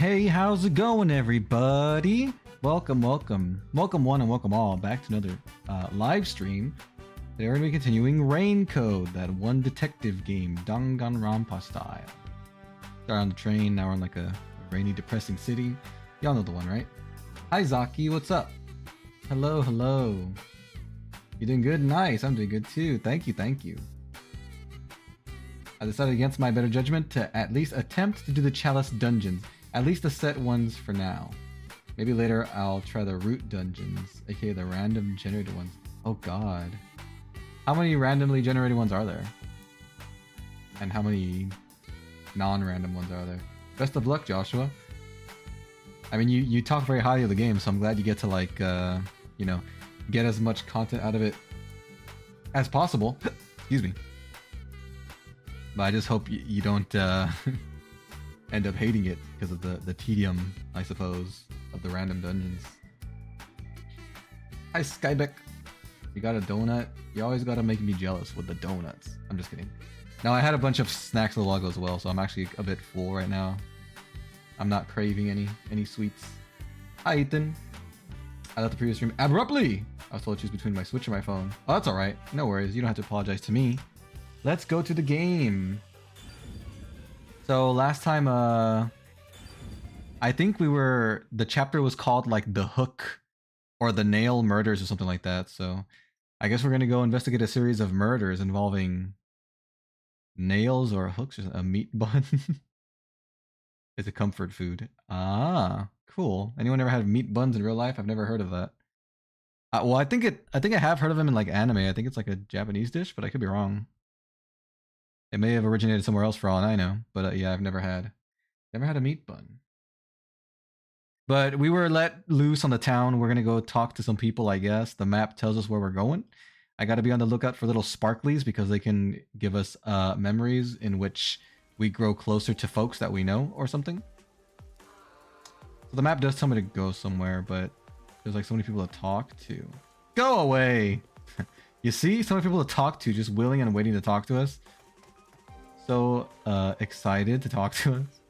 Hey, how's it going, everybody? Welcome one and welcome all back to another live stream. Today we're going to be continuing Rain Code, that one detective game, Danganronpa style. Started on the train, now we're in like a rainy, depressing city. Y'all know the one, right? Hi, Zaki, what's up? Hello. You doing good? Nice, I'm doing good too. Thank you. I decided against my better judgment to at least attempt to do the Chalice dungeons. At least the set ones for now. Maybe later I'll try the root dungeons, aka the random generated ones. Oh god. How many randomly generated ones are there? And how many non-random ones are there? Best of luck, Joshua. I mean, you talk very highly of the game, so I'm glad you get to like, you know, get as much content out of it as possible. Excuse me. But I just hope you don't end up hating it because of the tedium, I suppose, of the random dungeons. Hi, Skybeck. You got a donut? You always gotta make me jealous with the donuts. I'm just kidding. Now, I had a bunch of snacks a little while ago as well, so I'm actually a bit full right now. I'm not craving any sweets. Hi, Ethan. I left the previous stream abruptly. I was told to choose between my Switch and my phone. Oh, that's alright. No worries. You don't have to apologize to me. Let's go to the game. So last time, I think the chapter was called like The Hook or The Nail Murders or something like that. So I guess we're going to go investigate a series of murders involving nails or hooks or a meat bun. It's a comfort food. Ah, cool. Anyone ever had meat buns in real life? I've never heard of that. Well, I think I have heard of them in like anime. I think it's like a Japanese dish, but I could be wrong. It may have originated somewhere else for all I know, but yeah, I've never had a meat bun. But we were let loose on the town. We're gonna go talk to some people, I guess. The map tells us where we're going. I gotta be on the lookout for little sparklies because they can give us memories in which we grow closer to folks that we know or something. So the map does tell me to go somewhere, but there's like so many people to talk to. Go away! You see? So many people to talk to, just willing and waiting to talk to us. So excited to talk to us.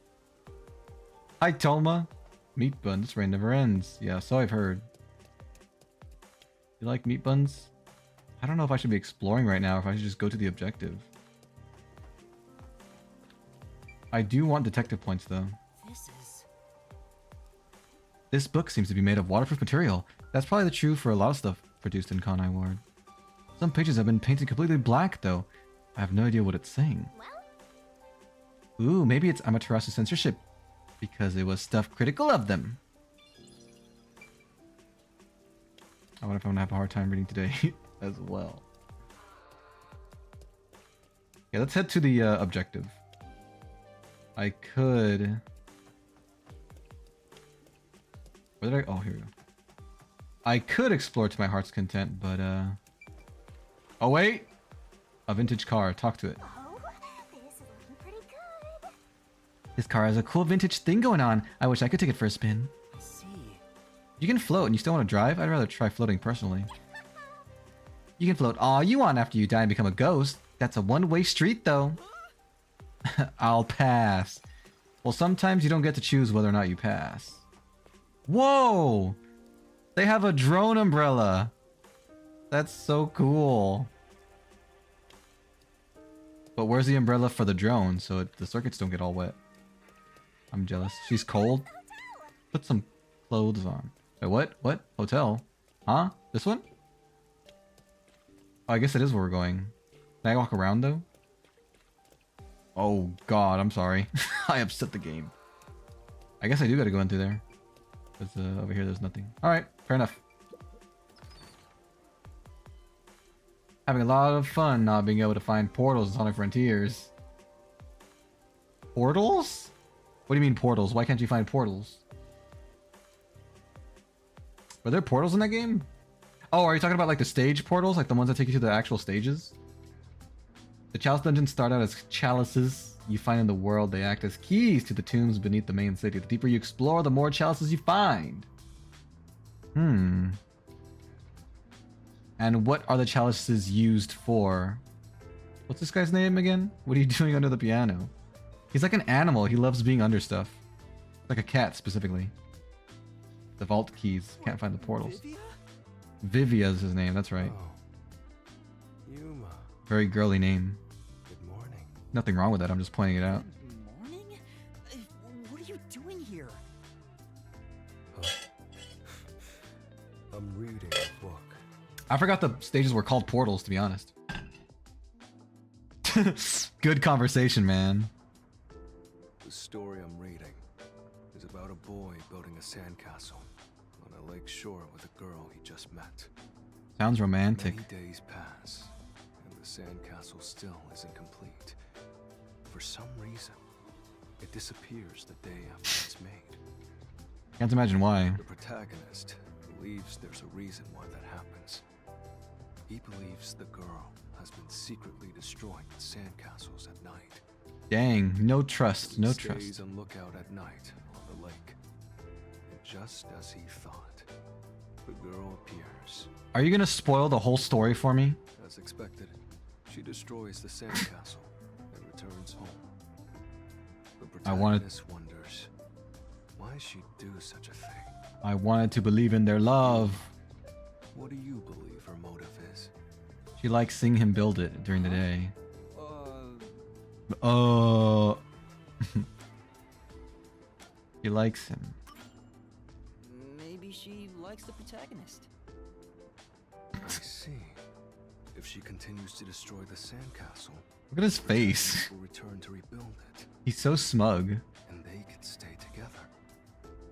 Hi, Toma. Meat bun. This rain never ends. Yeah, so I've heard. You like meat buns? I don't know if I should be exploring right now or if I should just go to the objective. I do want detective points though. This book seems to be made of waterproof material. That's probably the true for a lot of stuff produced in Kanai Ward. Some pages have been painted completely black though. I have no idea what it's saying. Ooh, maybe it's Amaterasu censorship because it was stuff critical of them. I wonder if I'm gonna have a hard time reading today as well. Yeah, let's head to the objective. I could... Where did I... Oh, here we go. I could explore to my heart's content, but oh wait! A vintage car. Talk to it. This car has a cool vintage thing going on. I wish I could take it for a spin. I see. You can float and you still want to drive? I'd rather try floating personally. You can float all you want after you die and become a ghost. That's a one-way street though. I'll pass. Well, sometimes you don't get to choose whether or not you pass. Whoa! They have a drone umbrella. That's so cool. But where's the umbrella for the drone so the circuits don't get all wet? I'm jealous. She's cold? Put some clothes on. Wait, what? What? Hotel? Huh? This one? Oh, I guess it is where we're going. Can I walk around though? Oh god, I'm sorry. I upset the game. I guess I do gotta go in through there. Because over here there's nothing. Alright, fair enough. Having a lot of fun not being able to find portals in Sonic Frontiers. Portals? What do you mean portals? Why can't you find portals? Were there portals in that game? Oh, are you talking about like the stage portals? Like the ones that take you to the actual stages? The Chalice dungeons start out as chalices you find in the world. They act as keys to the tombs beneath the main city. The deeper you explore, the more chalices you find. And what are the chalices used for? What's this guy's name again? What are you doing under the piano? He's like an animal. He loves being under stuff. Like a cat specifically. The vault keys. Can't find the portals. Vivia? Vivia is his name, that's right. Oh. Yuma. Very girly name. Good morning. Nothing wrong with that, I'm just pointing it out. Good morning? What are you doing here? I'm reading a book. I forgot the stages were called portals, to be honest. Good conversation, man. The story I'm reading is about a boy building a sandcastle on a lake shore with a girl he just met. Sounds romantic. Many days pass, and the sandcastle still isn't complete. For some reason, it disappears the day after it's made. Can't imagine why. The protagonist believes there's a reason why that happens. He believes the girl has been secretly destroying sandcastles at night. Dang, no trust, no He stays trust. on lookout at night on the lake. And just as he thought, the girl appears. Are you gonna spoil the whole story for me? As expected, she destroys the sandcastle and returns home. The I wanted- protagonist wonders, why she'd do such a thing. I wanted to believe in their love. What do you believe her motive is? She likes seeing him build it during the day. She likes him. Maybe she likes the protagonist. I see. If she continues to destroy the sandcastle, Look at his face. will return to rebuild it, He's so smug. and they can stay together.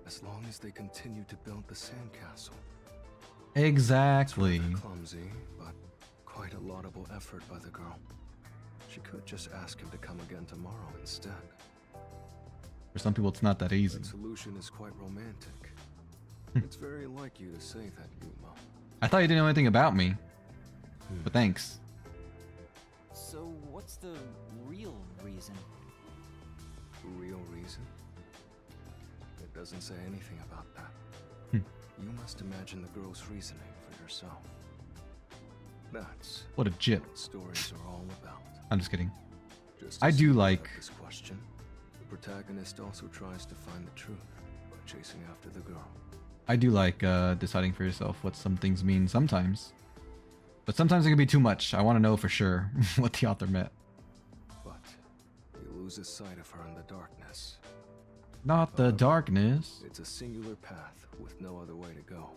As long as they continue to build the sandcastle. Exactly. Clumsy, but quite a laudable effort by the girl. She could just ask him to come again tomorrow instead. For some people, it's not that easy. That solution is quite romantic. It's very like you to say that, Yuma. I thought you didn't know anything about me, but thanks. So what's the real reason? Real reason? It doesn't say anything about that. You must imagine the girl's reasoning for yourself. That's What a jip. what stories are all about. I'm just kidding. Just I as do you like- look at this question. The protagonist also tries to find the truth by chasing after the girl. I do like deciding for yourself what some things mean sometimes. But sometimes it can be too much. I want to know for sure what the author meant. But he loses sight of her in the darkness. Not the darkness. It's a singular path with no other way to go.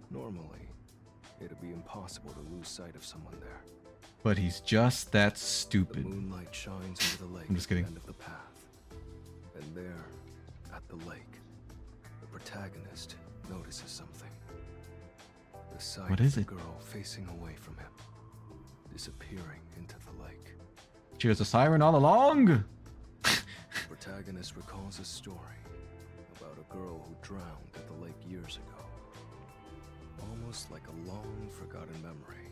Normally, it'd be impossible to lose sight of someone there. But he's just that The stupid. moonlight shines into the lake I'm just at the kidding. end of the path. And there, at the lake, the protagonist notices something. The sight What of is the it? girl facing away from him, disappearing into the lake. She was a siren all along. The protagonist recalls a story about a girl who drowned at the lake years ago. Almost like a long forgotten memory.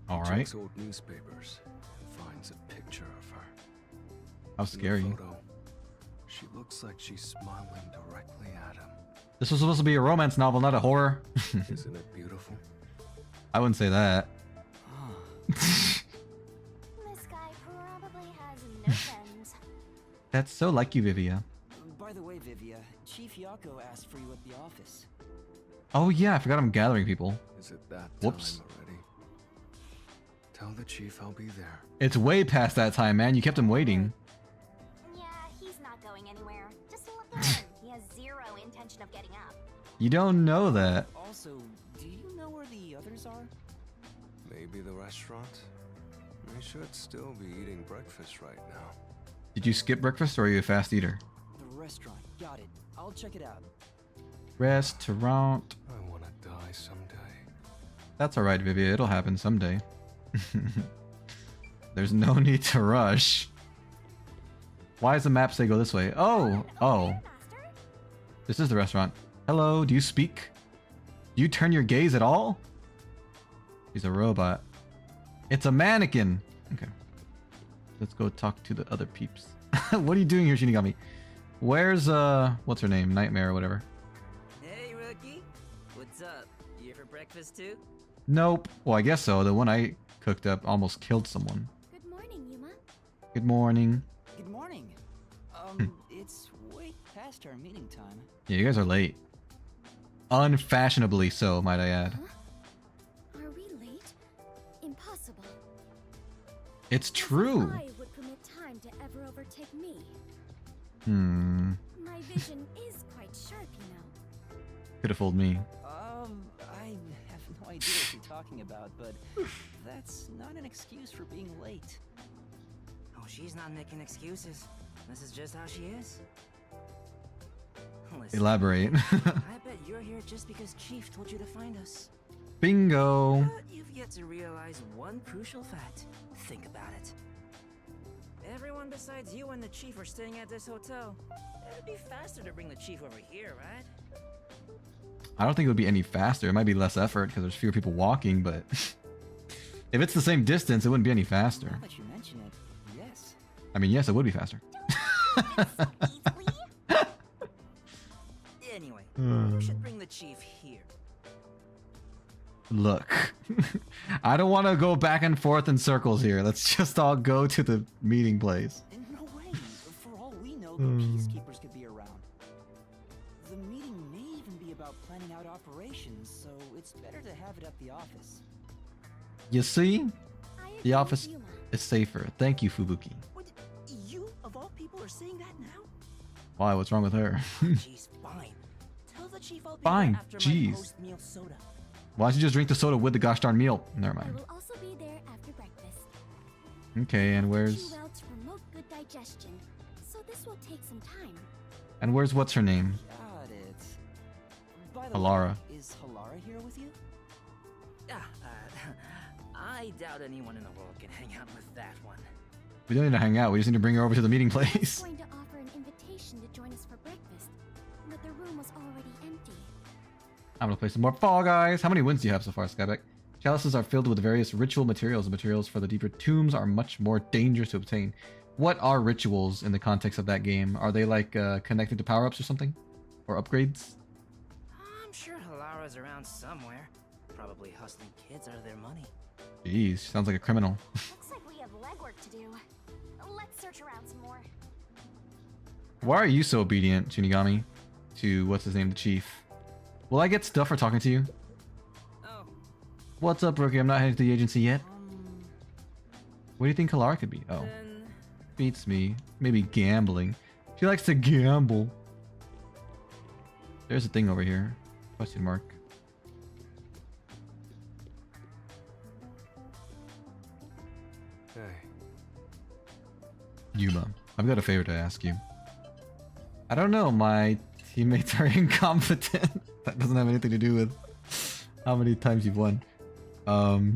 All He right. checks old newspapers and finds a picture of her. How In scary. the photo, she looks like she's smiling directly at him. This was supposed to be a romance novel, not a horror. Isn't it beautiful? I wouldn't say that. This guy probably has no friends. That's so like you, Vivia. By the way, Vivia, Chief Yako asked for you at the office. Oh yeah, I forgot I'm gathering people. Is it that Whoops. time already? Tell the chief I'll be there. It's way past that time, man. You kept him waiting. Yeah, he's not going anywhere. Just look at him. He has zero intention of getting up. You don't know that. Also, do you know where the others are? Maybe the restaurant? We should still be eating breakfast right now. Did you skip breakfast or are you a fast eater? The restaurant. Got it. I'll check it out. Restaurant. I want to die someday. That's alright, Vivia. It'll happen someday. There's no need to rush. Why does the map say go this way? Oh, oh. Master? This is the restaurant. Hello, do you speak? Do you turn your gaze at all? He's a robot. It's a mannequin. Okay. Let's go talk to the other peeps. What are you doing here, Shinigami? Where's, what's her name? Nightmare or whatever. Hey, rookie. What's up? You here for breakfast too? Nope. Well, I guess so. The one I cooked up almost killed someone. Good morning, Yuma. Good morning. Good morning. It's past our meeting time. Yeah, you guys are late. Unfashionably so, might I add. Are we late? Impossible. It's As if true. I would permit time to ever overtake me. My vision is quite sharp, you know. Could have fooled me. I have no idea what you're talking about, but that's not an excuse for being late. Oh, she's not making excuses. This is just how she is. Listen, Elaborate. I bet you're here just because Chief told you to find us. Bingo. But you've yet to realize one crucial fact. Think about it. Everyone besides you and the Chief are staying at this hotel. It'd be faster to bring the Chief over here, right? I don't think it would be any faster. It might be less effort because there's fewer people walking, but if it's the same distance, it wouldn't be any faster. Now that you mention it, yes. I mean, yes, it would be faster. Anyway, you should bring the Chief here. Look, I don't want to go back and forth in circles here. Let's just all go to the meeting place. In no way. For all we know, the peacekeepers could be around. The meeting may even be about planning out operations, so it's better to have it at the office. You see? I agree The with office Yuma. is safer. Thank you, Fubuki. What? You, of all people, are saying that now? Why? What's wrong with her? Jeez, fine. Tell the Chief I'll be Fine, there after jeez. my post-meal soda. Why don't you just drink the soda with the gosh darn meal? Never I mind. will also be there after breakfast. Okay, and Do where's... well to promote good digestion, so this will take some time. And where's what's her name? Got it. By the Halara. way, is Halara here with you? I doubt anyone in the world can hang out with that one. We don't need to hang out. We just need to bring her over to the meeting I was place. going to offer an invitation to join us for breakfast, but the room was already empty. I'm gonna play some more Fall Guys. How many wins do you have so far, Skybeck? Chalices are filled with various ritual materials. The materials for the deeper tombs are much more dangerous to obtain. What are rituals in the context of that game? Are they like connected to power-ups or something? Or upgrades? I'm sure Halara's around somewhere. Probably hustling kids out of their money. Jeez, sounds like a criminal. Looks like we have legwork to do. Let's search around some more. Why are you so obedient, Shinigami? To, what's his name, the chief? Will I get stuff for talking to you? Oh, What's up, Rookie? I'm not headed to the agency yet. What do you think Halara could be? Oh, then beats me. Maybe gambling. She likes to gamble. There's a thing over here. Question mark. Hey, Yuma, I've got a favor to ask you. I don't know, my teammates are incompetent. That doesn't have anything to do with how many times you've won. Well,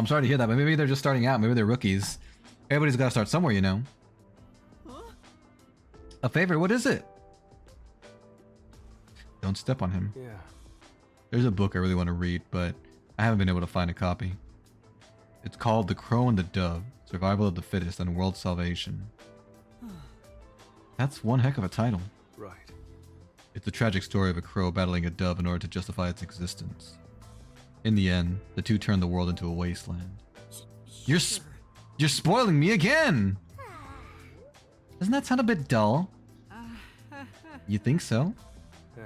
I'm sorry to hear that, but maybe they're just starting out. Maybe they're rookies. Everybody's got to start somewhere, you know. A favor? What is it? Don't step on him. yeah. There's a book I really want to read, but I haven't been able to find a copy. It's called The Crow and the Dove, Survival of the Fittest and World Salvation. That's one heck of a title. Right. It's the tragic story of a crow battling a dove in order to justify its existence. In the end, the two turn the world into a wasteland. You're spoiling me again! Doesn't that sound a bit dull? You think so? Hey,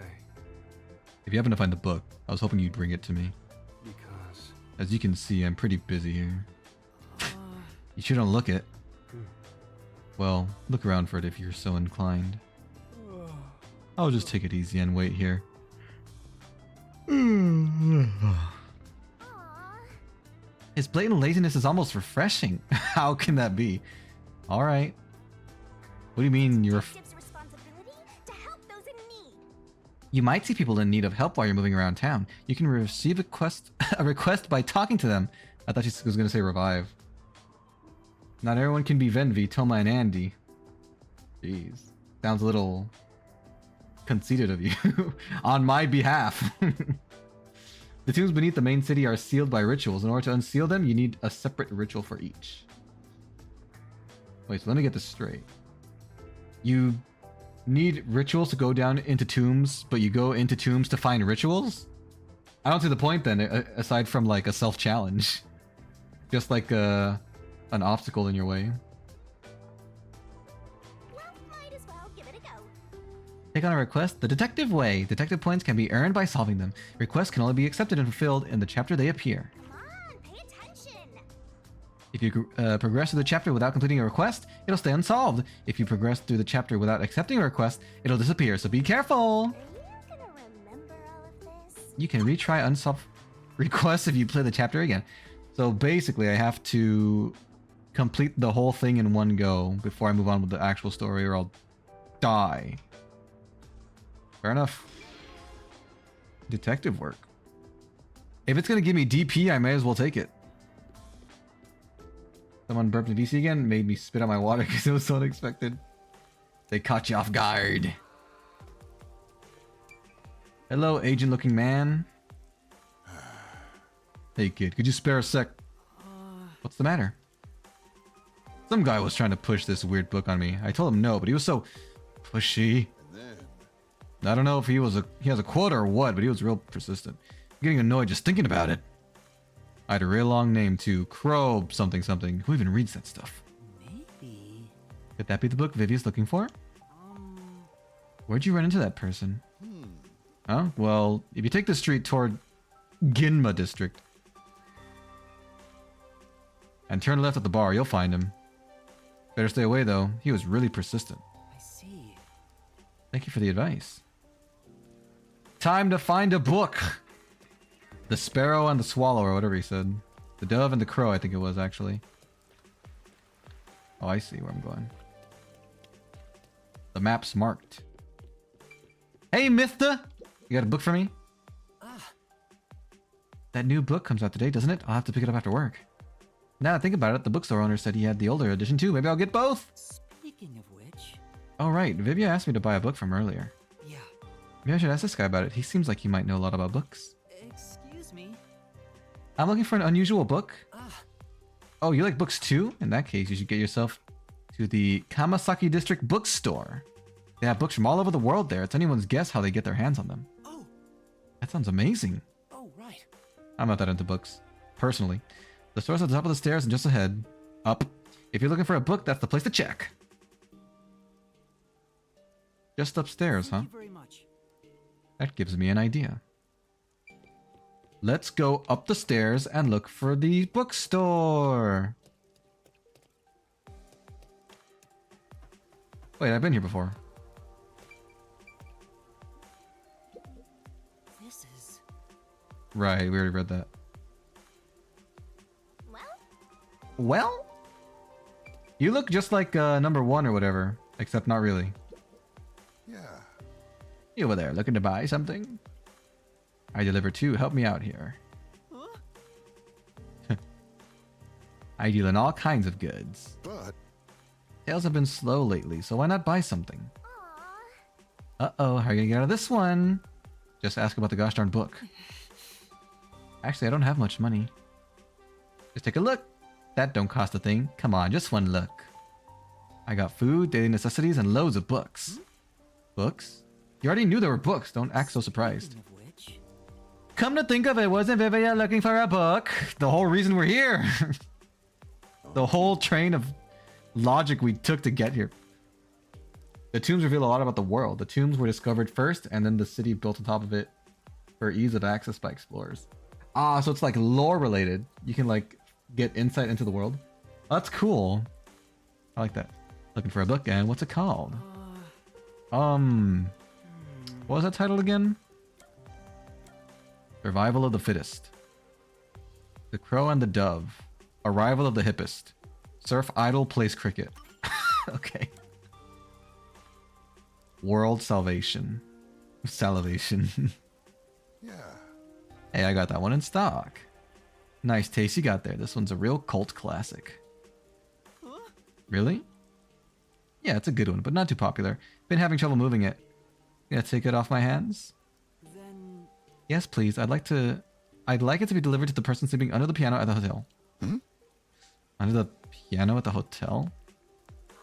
If you happen to find the book, I was hoping you'd bring it to me. because As you can see, I'm pretty busy here. You sure don't look it. Well, look around for it if you're so inclined. I'll just take it easy and wait here. His blatant laziness is almost refreshing. How can that be? Alright. What do you mean you're... Detective's responsibility to help those in need. You might see people in need of help while you're moving around town. You can receive a request by talking to them. I thought she was going to say revive. Not everyone can be Venvi, Toma, and Andy. Jeez. Sounds a little conceited of you. On my behalf. The tombs beneath the main city are sealed by rituals. In order to unseal them, you need a separate ritual for each. Wait, so let me get this straight. You need rituals to go down into tombs, but you go into tombs to find rituals? I don't see the point then, aside from like a self-challenge. Just like an obstacle in your way. Take on a request the detective way. Detective points can be earned by solving them. Requests can only be accepted and fulfilled in the chapter they appear. Come on, pay attention. If you progress through the chapter without completing a request, it'll stay unsolved. If you progress through the chapter without accepting a request, it'll disappear, so be careful! Are you gonna remember all of this? You can retry unsolved requests if you play the chapter again. So basically, I have to complete the whole thing in one go before I move on with the actual story, or I'll die. Fair enough. Detective work. If it's gonna give me DP, I may as well take it. Someone burped in VC again, made me spit out my water because it was so unexpected. They caught you off guard. Hello, agent-looking man. Hey kid, could you spare a sec? What's the matter? Some guy was trying to push this weird book on me. I told him no, but he was so pushy. I don't know if he has a quota or what, but he was real persistent. I'm getting annoyed just thinking about it. I had a real long name too. Crow something something. Who even reads that stuff? Maybe. Could that be the book Vivia's looking for? Where'd you run into that person? Huh? Well, if you take the street toward Ginma district and turn left at the bar, you'll find him. Better stay away though. He was really persistent. I see. Thank you for the advice. Time to find a book. The sparrow and the swallow, or whatever he said. The dove and the crow, I think it was actually. Oh, I see where I'm going. The map's marked. Hey, Mithda! You got a book for me? That new book comes out today, doesn't it? I'll have to pick it up after work. Now that I think about it, the bookstore owner said he had the older edition too. Maybe I'll get both. Speaking of which, Oh, right. Vivia asked me to buy a book from earlier. yeah. Maybe I should ask this guy about it. He seems like he might know a lot about books. Excuse me. I'm looking for an unusual book. Ah, Oh, you like books too? In that case, you should get yourself to the Kamasaki District Bookstore. They have books from all over the world there. It's anyone's guess how they get their hands on them. oh, That sounds amazing. oh, right. I'm not that into books, personally. The store's at the top of the stairs and just ahead. Up. If you're looking for a book, that's the place to check. Just upstairs, huh? Thank you very much. That gives me an idea. Let's go up the stairs and look for the bookstore. Wait, I've been here before. This is... Right, we already read that. Well, Well? You look just like number 1 or whatever, except not really. Yeah. You over there, looking to buy something? I deliver too, help me out here. Huh? I deal in all kinds of goods. But Sales have been slow lately, so why not buy something? aw. Uh-oh, how are you gonna get out of this one? Just ask about the gosh darn book. Actually, I don't have much money. Just take a look. That don't cost a thing. Come on, just one look. I got food, daily necessities, and loads of books. Books? You already knew there were books. Don't act so surprised. Speaking of which... Come to think of it, wasn't Vivia looking for a book? The whole reason we're here. The whole train of logic we took to get here. The tombs reveal a lot about the world. The tombs were discovered first, and then the city built on top of it for ease of access by explorers. Ah, so it's like lore related. You can like get insight into the world. That's cool. I like that. Looking for a book, and what's it called? What was that title again? Survival of the Fittest. The Crow and the Dove. Arrival of the Hippest. Surf Idol plays cricket. Okay. World Salvation. Salivation. yeah. Hey, I got that one in stock. Nice taste you got there. This one's a real cult classic. Really? Yeah, it's a good one, but not too popular. Been having trouble moving it. Yeah, take it off my hands? Then... Yes, please. I'd like it to be delivered to the person sleeping under the piano at the hotel. Under the piano at the hotel?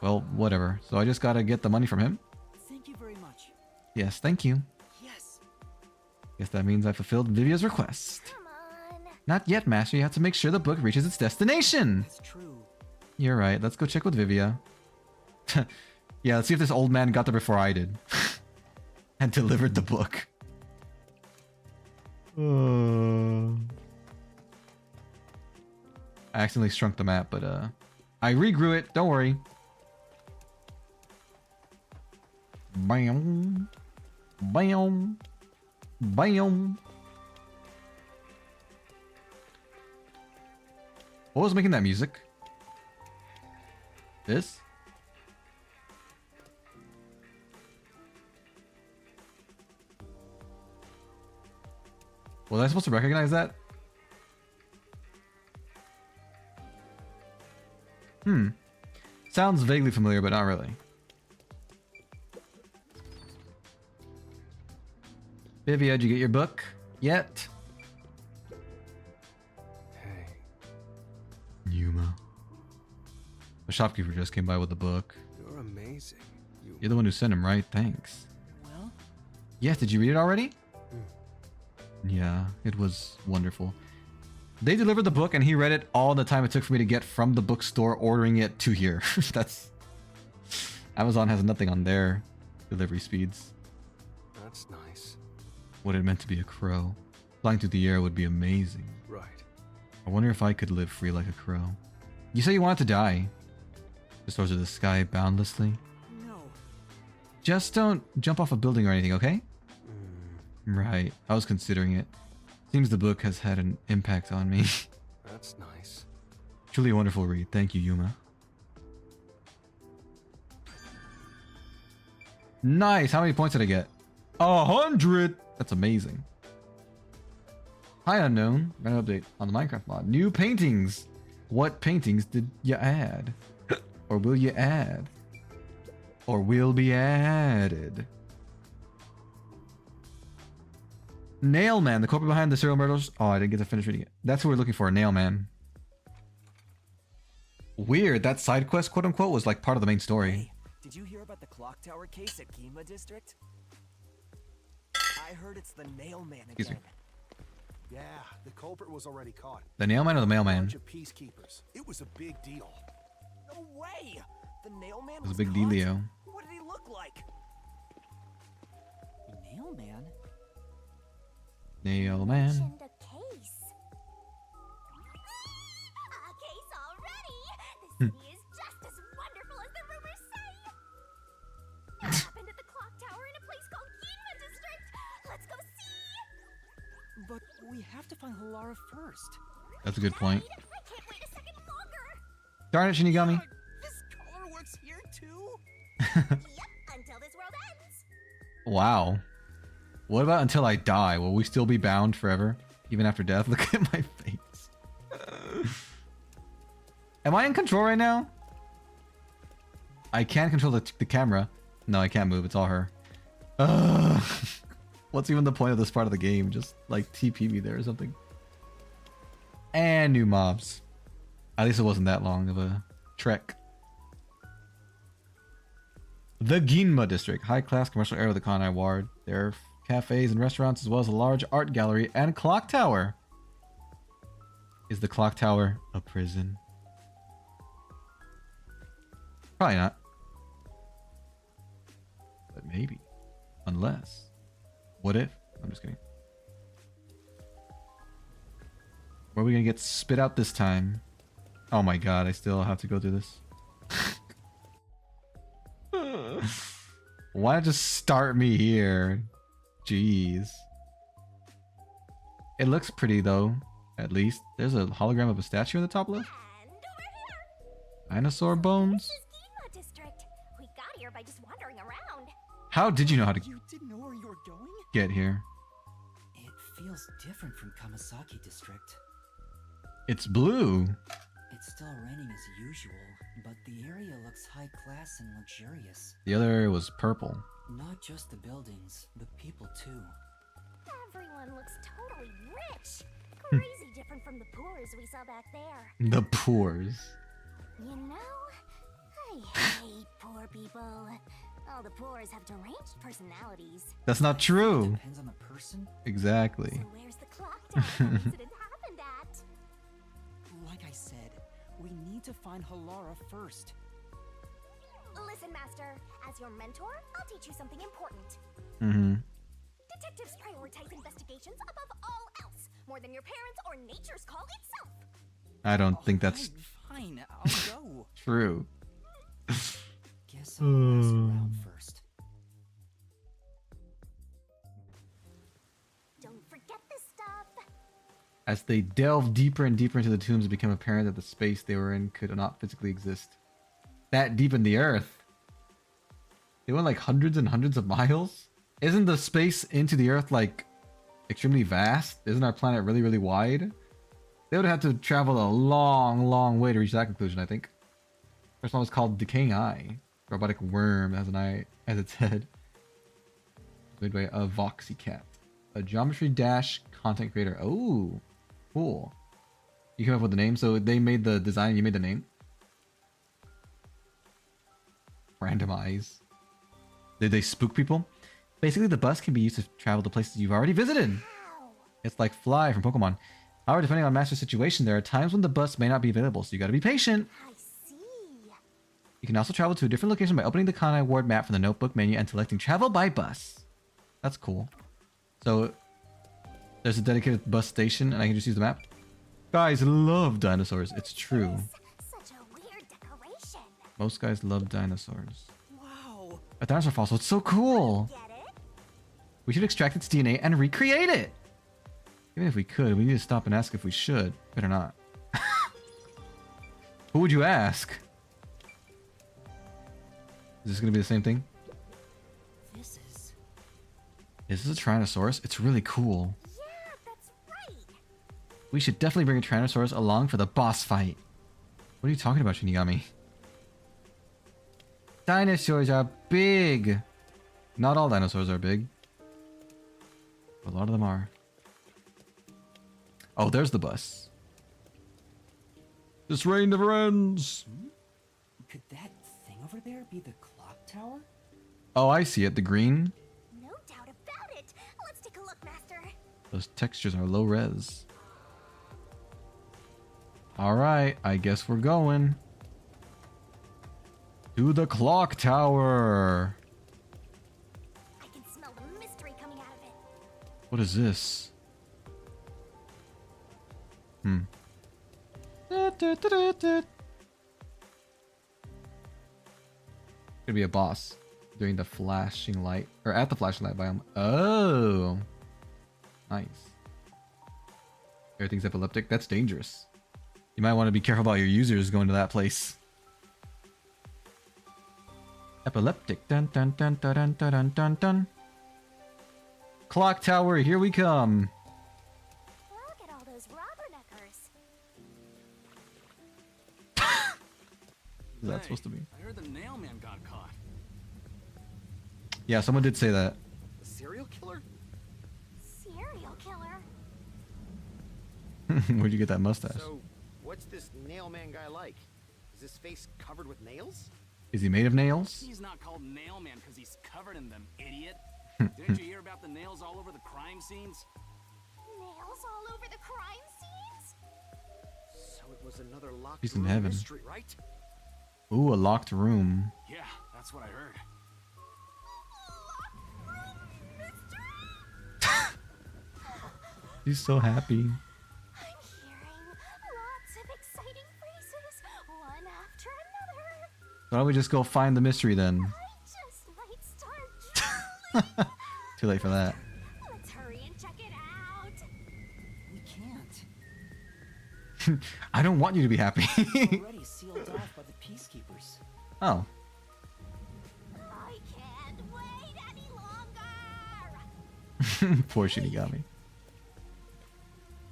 Well, whatever. So I just gotta get the money from him? Thank you very much. Yes, thank you. Yes. Guess that means I fulfilled Vivia's request. Come on. Not yet, Master. You have to make sure the book reaches its destination. That's true. You're right. Let's go check with Vivia. Yeah, let's see if this old man got there before I did. and delivered the book. I accidentally shrunk the map, but I regrew it. Don't worry. Bam. Bam. Bam. What was making that music? This? Was I supposed to recognize that? Sounds vaguely familiar, but not really. Vivia, did you get your book yet? Hey, Yuma. The shopkeeper just came by with the book. you're amazing. You're the one who sent him, right? Thanks. Well, Yes, did you read it already? Yeah, it was wonderful. They delivered the book and he read it all the time it took for me to get from the bookstore ordering it to here. That's... Amazon has nothing on their delivery speeds. That's nice. What it meant to be a crow. Flying through the air would be amazing. Right. I wonder if I could live free like a crow. You say you wanted to die. Just soars to the sky boundlessly. no. Just don't jump off a building or anything, okay? Mm, Right. I was considering it. Seems the book has had an impact on me. that's nice. Truly a wonderful read. Thank you, Yuma. Nice. How many points did I get? 100. That's amazing. Hi, Unknown. Got an update on the Minecraft mod. New paintings. What paintings did you add? Or will you add? Or will be added? Nail Man, the culprit behind the serial murders. Oh, I didn't get to finish reading it. That's what we're looking for, Nail Man. Weird. That side quest, quote unquote, was like part of the main story. Hey, did you hear about the clock tower case at Gima District? I heard it's the Nail Man Excuse me. again. Yeah, the culprit was already caught. The Nail Man or the Mailman? Bunch of peacekeepers. It was a big deal. No way! The Nail Man It was was a big caught? dealio. What did he look like? Nail Man? Nail Man. Mentioned a case. A case already? The city is just as wonderful as the rumors say. It happened at the clock tower in a place called Ginma District. Let's go see. But we have to find Halara first. That's a good point. I can't wait a second longer. Darn it, Shinigami. This color works here too? Yep, until this world ends. Wow. What about until I die? Will we still be bound forever? Even after death? Look at my face. Am I in control right now? I can't control the camera. No, I can't move. It's all her. What's even the point of this part of the game? Just like TP me there or something. And new mobs. At least it wasn't that long of a trek. The Ginma District. High-class commercial area of the Kanai Ward. There are cafes and restaurants as well as a large art gallery and clock tower. Is the clock tower a prison? Probably not. But maybe. Unless. What if? I'm just kidding. Where are we gonna get spit out this time? Oh my god, I still have to go through this. Why not just start me here? Jeez. It looks pretty though, at least. There's a hologram of a statue in the top left. And over here. Dinosaur bones? This is Ginma District. We got here by just wandering around. How did you know how to You didn't know where you were going? get here? It feels different from Kamasaki District. It's blue. It's still raining as usual, but the area looks high class and luxurious. The other area was purple. Not just the buildings, the people too. Everyone looks totally rich. Crazy different from the poors we saw back there. The poors. You know, I hate poor people. All the poors have deranged personalities. That's not true. Depends on the person. Exactly. So where's the clock tower the incident happened at? Like I said, we need to find Halara first. Listen, Master. As your mentor, I'll teach you something important. Mm-hmm. Detectives prioritize investigations above all else, more than your parents or nature's call itself. I don't think that's Fine, I'll go. true. Guess I'll ask around first. Don't forget this stuff. As they delve deeper and deeper into the tombs, it became apparent that the space they were in could not physically exist. That deep in the earth. They went like hundreds and hundreds of miles? Isn't the space into the earth like extremely vast? Isn't our planet really, really wide? They would have had to travel a long, long way to reach that conclusion, I think. First one was called Decaying Eye. Robotic worm that has an eye as its head. Made by a Voxy Cat. A Geometry Dash content creator. Oh, cool. You came up with the name, so they made the design and you made the name? Random eyes. Did they spook people? Basically, the bus can be used to travel to places you've already visited. It's like Fly from Pokemon. However, depending on Master's situation, there are times when the bus may not be available, so you gotta be patient. I see. You can also travel to a different location by opening the Kanai Ward map from the notebook menu and selecting Travel by Bus. That's cool. So, there's a dedicated bus station, and I can just use the map. Guys love dinosaurs. It's true. Such a weird decoration. Most guys love dinosaurs. Wow. A dinosaur fossil. It's so cool. Get it? We should extract its DNA and recreate it. Even if we could, we need to stop and ask if we should. Better not. Who would you ask? Is this going to be the same thing? This is... Is this a Tyrannosaurus? It's really cool. Yeah, that's right. We should definitely bring a Tyrannosaurus along for the boss fight. What are you talking about, Shinigami? Dinosaurs are big. Not all dinosaurs are big. But a lot of them are. Oh, there's the bus. This rain never ends. Could that thing over there be the clock tower? Oh, I see it. The green. No doubt about it. Let's take a look, Master. Those textures are low res. Alright, I guess we're going. To the clock tower. I can smell the mystery coming out of it. What is this? Gonna be a boss during the flashing light, or at the flashing light biome. Oh, nice. Everything's epileptic. That's dangerous. You might want to be careful about your users going to that place. Epileptic. Dun dun dun dun dun dun dun dun dun. Clock tower, here we come. Look at all those rubberneckers. Is that supposed to be? I heard the nail man got caught. Yeah, someone did say that. A serial killer? Serial killer. Where'd you get that mustache? So, what's this nail man guy like? Is his face covered with nails? Is he made of nails? He's not called nail man because he's covered in them, idiot. Didn't you hear about the nails all over the crime scenes? Nails all over the crime scenes? So it was another locked He's in room heaven. mystery, right? Ooh, a locked room. Yeah, that's what I heard. He's so happy. I'm hearing lots of exciting phrases, one after another. Why don't we just go find the mystery then? I just might start drooling. Too late for that. Let's hurry and check it out. We can't. I don't want you to be happy. Already sealed off by the peacekeepers. Oh. I can't wait any longer. Poor Shinigami.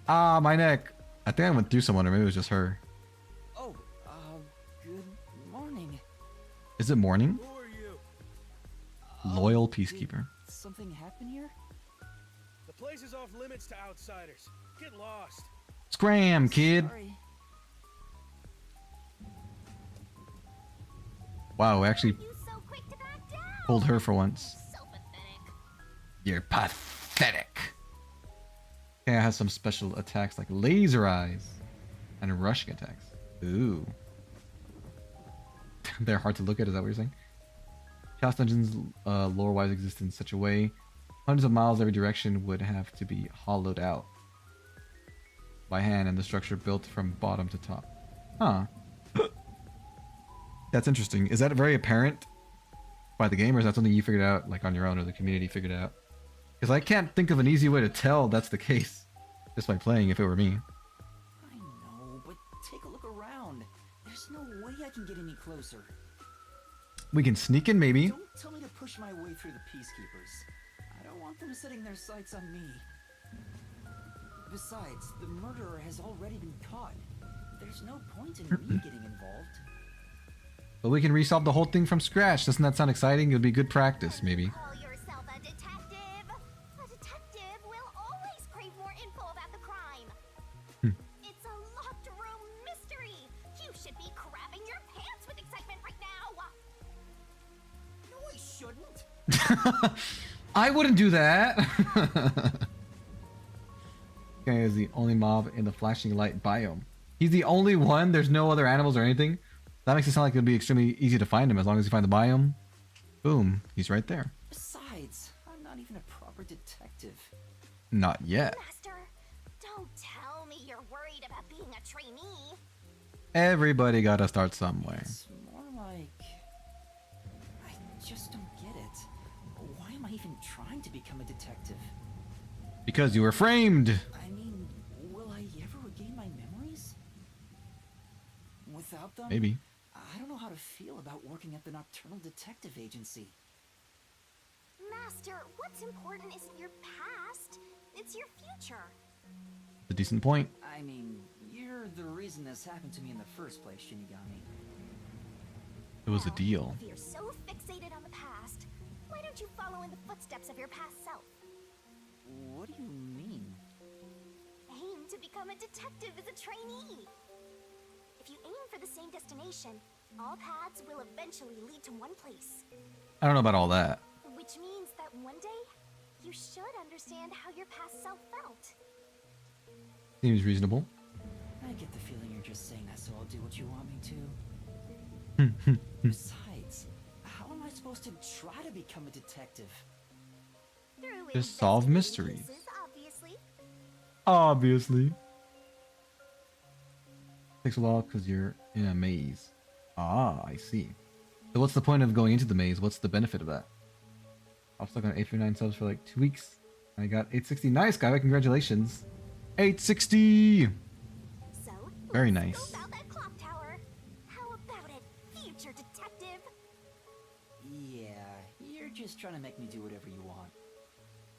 Ah, my neck. I think I went through someone, or maybe it was just her. Oh, good morning. Is it morning? Who are you? Loyal peacekeeper. Did something happen here? The place is off limits to outsiders. Get lost. Scram, kid. Sorry. Wow, we actually You so quick to back down. pulled her for once. So pathetic. You're pathetic. Okay, I have some special attacks like laser eyes and rushing attacks. Ooh. they're hard to look at. Is that what you're saying? Chaos dungeons, lore-wise, exist in such a way. Hundreds of miles every direction would have to be hollowed out by hand, and the structure built from bottom to top. Huh. That's interesting. Is that very apparent by the game, or is that something you figured out like on your own, or the community figured out? Because I can't think of an easy way to tell that's the case just by playing if it were me. I know, but take a look around. There's no way I can get any closer. We can sneak in, maybe. Don't tell me to push my way through the peacekeepers. I don't want them setting their sights on me. Besides, the murderer has already been caught. There's no point in me getting involved. But we can resolve the whole thing from scratch. Doesn't that sound exciting? It would be good practice, maybe. Call yourself a detective. A detective will always crave more info about the crime. It's a locked room mystery. You should be crapping your pants with excitement right now. No, I shouldn't. I wouldn't do that. Guy is the only mob in the flashing light biome. He's the only one. There's no other animals or anything. That makes it sound like it'd be extremely easy to find him as long as you find the biome. Boom, he's right there. Besides, I'm not even a proper detective. Not yet. Master, don't tell me you're worried about being a trainee. Everybody gotta start somewhere. It's more like... I just don't get it. Why am I even trying to become a detective? Because you were framed. I mean, will I ever regain my memories? Without them? Maybe. I don't know how to feel about working at the Nocturnal Detective Agency. Master, what's important isn't your past, it's your future. A decent point. I mean, you're the reason this happened to me in the first place, Shinigami. It was a Well, deal. If you're so fixated on the past, why don't you follow in the footsteps of your past self? What do you mean? Aim to become a detective as a trainee. If you aim for the same destination, all paths will eventually lead to one place. I don't know about all that. Which means that one day, you should understand how your past self felt. Seems reasonable. I get the feeling you're just saying that so I'll do what you want me to. Besides, how am I supposed to try to become a detective? Through Just solve investigating mysteries. cases, obviously. Obviously. Takes a while because you're in a maze. Ah, I see. So what's the point of going into the maze? What's the benefit of that? I'm stuck on 839 subs for like 2 weeks. I got 860. Nice, guy. Congratulations. 860! So, Very let's nice. Go about that clock tower. How about it, future detective? Yeah, you're just trying to make me do whatever you want.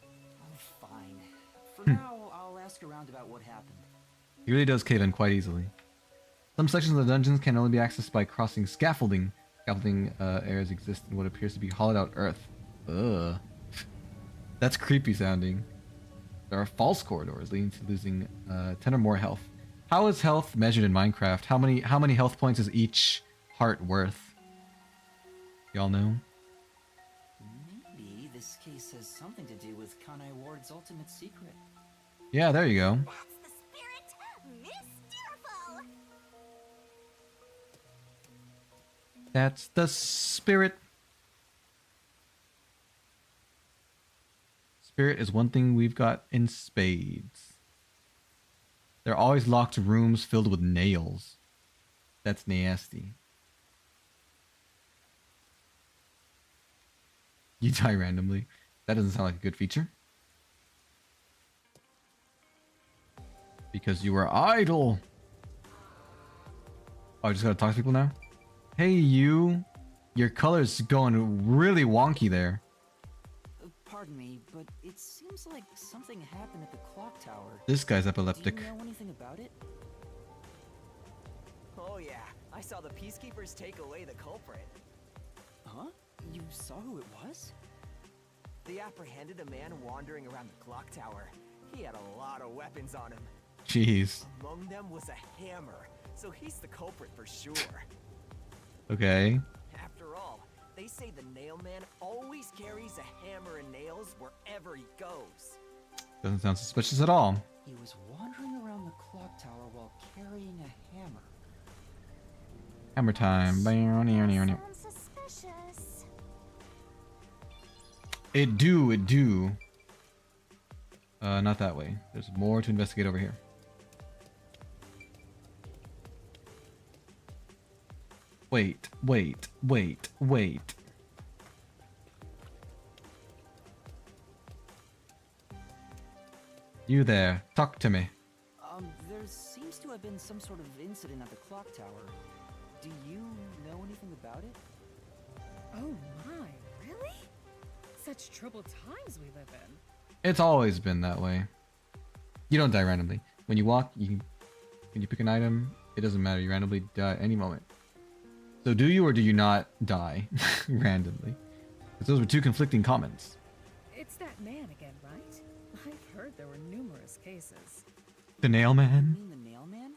Oh, fine. For now, I'll ask around about what happened. He really does cave in quite easily. Some sections of the dungeons can only be accessed by crossing scaffolding. Scaffolding areas exist in what appears to be hollowed out earth. Ugh. That's creepy sounding. There are false corridors leading to losing 10 or more health. How is health measured in Minecraft? How many health points is each heart worth? Y'all know? Maybe this case has something to do with Kanai Ward's ultimate secret. Yeah, there you go. That's the spirit, Mysterful. That's the spirit. Spirit is one thing we've got in spades. There are always locked rooms filled with nails. That's nasty. You die randomly. That doesn't sound like a good feature. Because you were idle. Oh, I just gotta talk to people now? Hey, you. Your color's going really wonky there. Pardon me, but it seems like something happened at the clock tower. This guy's epileptic. Do you know anything about it? Oh yeah, I saw the peacekeepers take away the culprit. Huh? You saw who it was? They apprehended a man wandering around the clock tower. He had a lot of weapons on him. Jeez. Among them was a hammer, so he's the culprit for sure. Okay. After all, they say the nail man always carries a hammer and nails wherever he goes. Doesn't sound suspicious at all. He was wandering around the clock tower while carrying a hammer. Hammer time. Sounds suspicious. It do. Not that way. There's more to investigate over here. Wait. You there, talk to me. There seems to have been some sort of incident at the clock tower. Do you know anything about it? Oh my, really? Such troubled times we live in. It's always been that way. You don't die randomly. When you walk, when you pick an item, it doesn't matter. You randomly die at any moment. So do you or do you not die randomly? Because those were two conflicting comments. It's that man again, right? I've heard there were numerous cases. The nail You man? mean the nail man?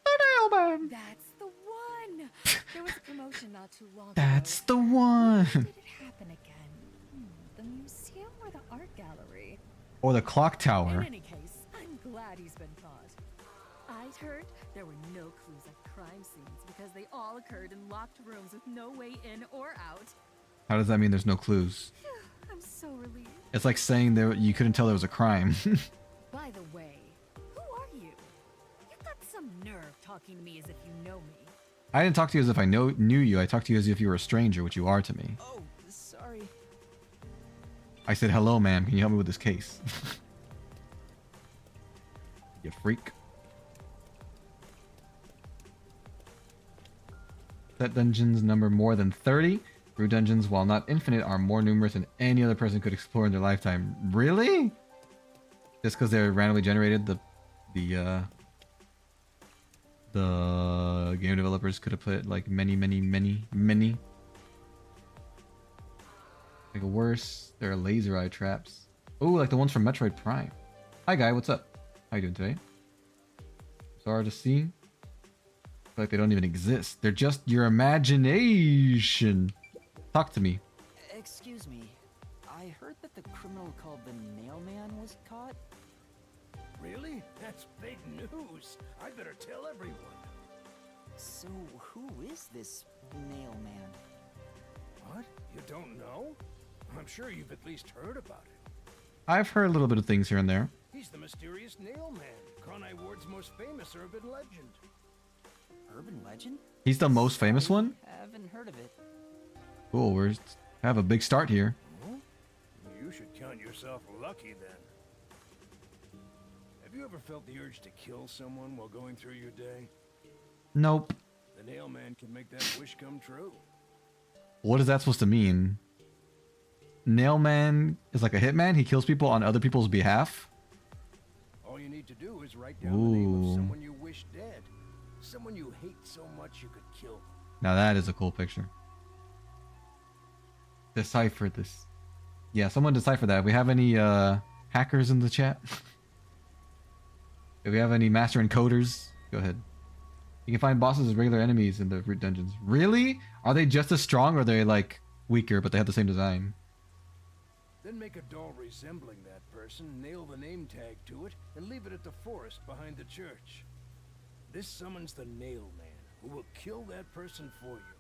The nail man! That's the one! There was a promotion not too long That's ago. the one! Where did it happen again? The museum or the art gallery? Or the clock In tower. any case, I'm glad he's been caught. I'd heard there were no clues at crime scenes because they all occurred in locked rooms with no way in or out. How does that mean there's no clues? I'm so relieved. It's like saying there you couldn't tell there was a crime. By the way, who are you? You've got some nerve talking to me as if you know me. I didn't talk to you as if I knew you. I talked to you as if you were a stranger, which you are to me. Oh, sorry. I said, hello, ma'am. Can you help me with this case? You freak. Set dungeons number more than 30. Brew dungeons, while not infinite, are more numerous than any other person could explore in their lifetime. Really? Just because they're randomly generated, the game developers could have put like many. Like worse, there are laser eye traps. Oh, like the ones from Metroid Prime. Hi guy, what's up? How you doing today? Sorry to see. Like they don't even exist. They're just your imagination. Talk to me. Excuse me. I heard that the criminal called the nail man was caught. Really? That's big news. I better tell everyone. So who is this nail man? What? You don't know? I'm sure you've at least heard about it. I've heard a little bit of things here and there. He's the mysterious nail man, Conai Ward's most famous urban legend. Urban legend? He's the most famous one? Haven't heard of it. Cool, we have a big start here. Huh? You should count yourself lucky then. Have you ever felt the urge to kill someone while going through your day? Nope. The nail man can make that wish come true. What is that supposed to mean? Nailman is like a hitman? He kills people on other people's behalf? All you need to do is write down the name Ooh. of someone you wish dead. Someone you hate so much you could kill them. Now that is a cool picture. Decipher this. Yeah, someone decipher that. If we have any hackers in the chat? If we have any master encoders, go ahead. You can find bosses as regular enemies in the root dungeons. Really? Are they just as strong or are they like weaker but they have the same design? Then make a doll resembling that person, nail the name tag to it, and leave it at the forest behind the church. This summons the Nail Man, who will kill that person for you.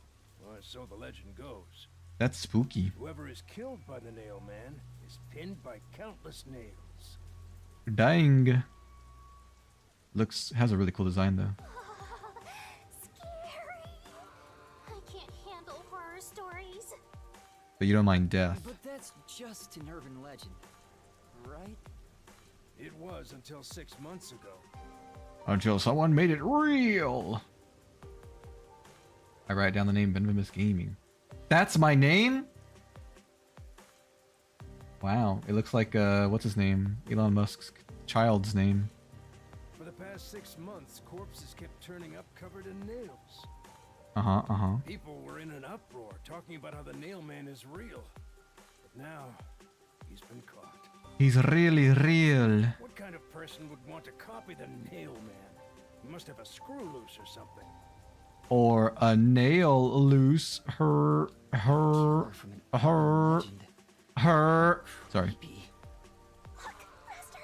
Or so the legend goes. That's spooky. Whoever is killed by the Nail Man is pinned by countless nails. Dying. Has a really cool design though. Scary. I can't handle horror stories. But you don't mind death. But that's just an urban legend, right? It was until 6 months ago. Until someone made it real. I write down the name Benvemis Gaming. That's my name? Wow, it looks like what's his name? Elon Musk's child's name. For the past 6 months, corpses kept turning up covered in nails. Uh-huh. People were in an uproar, talking about how the Nail Man is real. But now, he's been caught. He's really real. What kind of person would want to copy the Nail Man? He must have a screw loose or something. Or a nail loose. Her. Sorry. Creepy. Look, Master.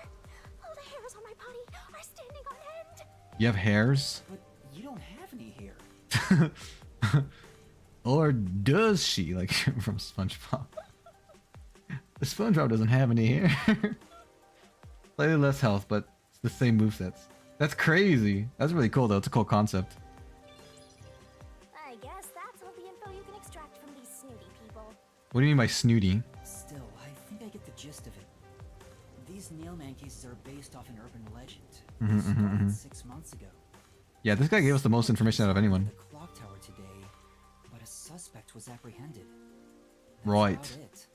All the hairs on my body are standing on end. You have hairs? But you don't have any hair. Or does she? Like from SpongeBob. The SpongeBob doesn't have any hair. Slightly less health, but it's the same movesets. That's crazy. That's really cool though. It's a cool concept. I guess that's all the info you can extract from these snooty people. What do you mean by snooty? Still, I think I get the gist of it. These Nailman cases are based off an urban legend. Started 6 months ago. Yeah, this guy gave us the most information out of anyone. The clock tower today, but a suspect was apprehended. That's Right. about it.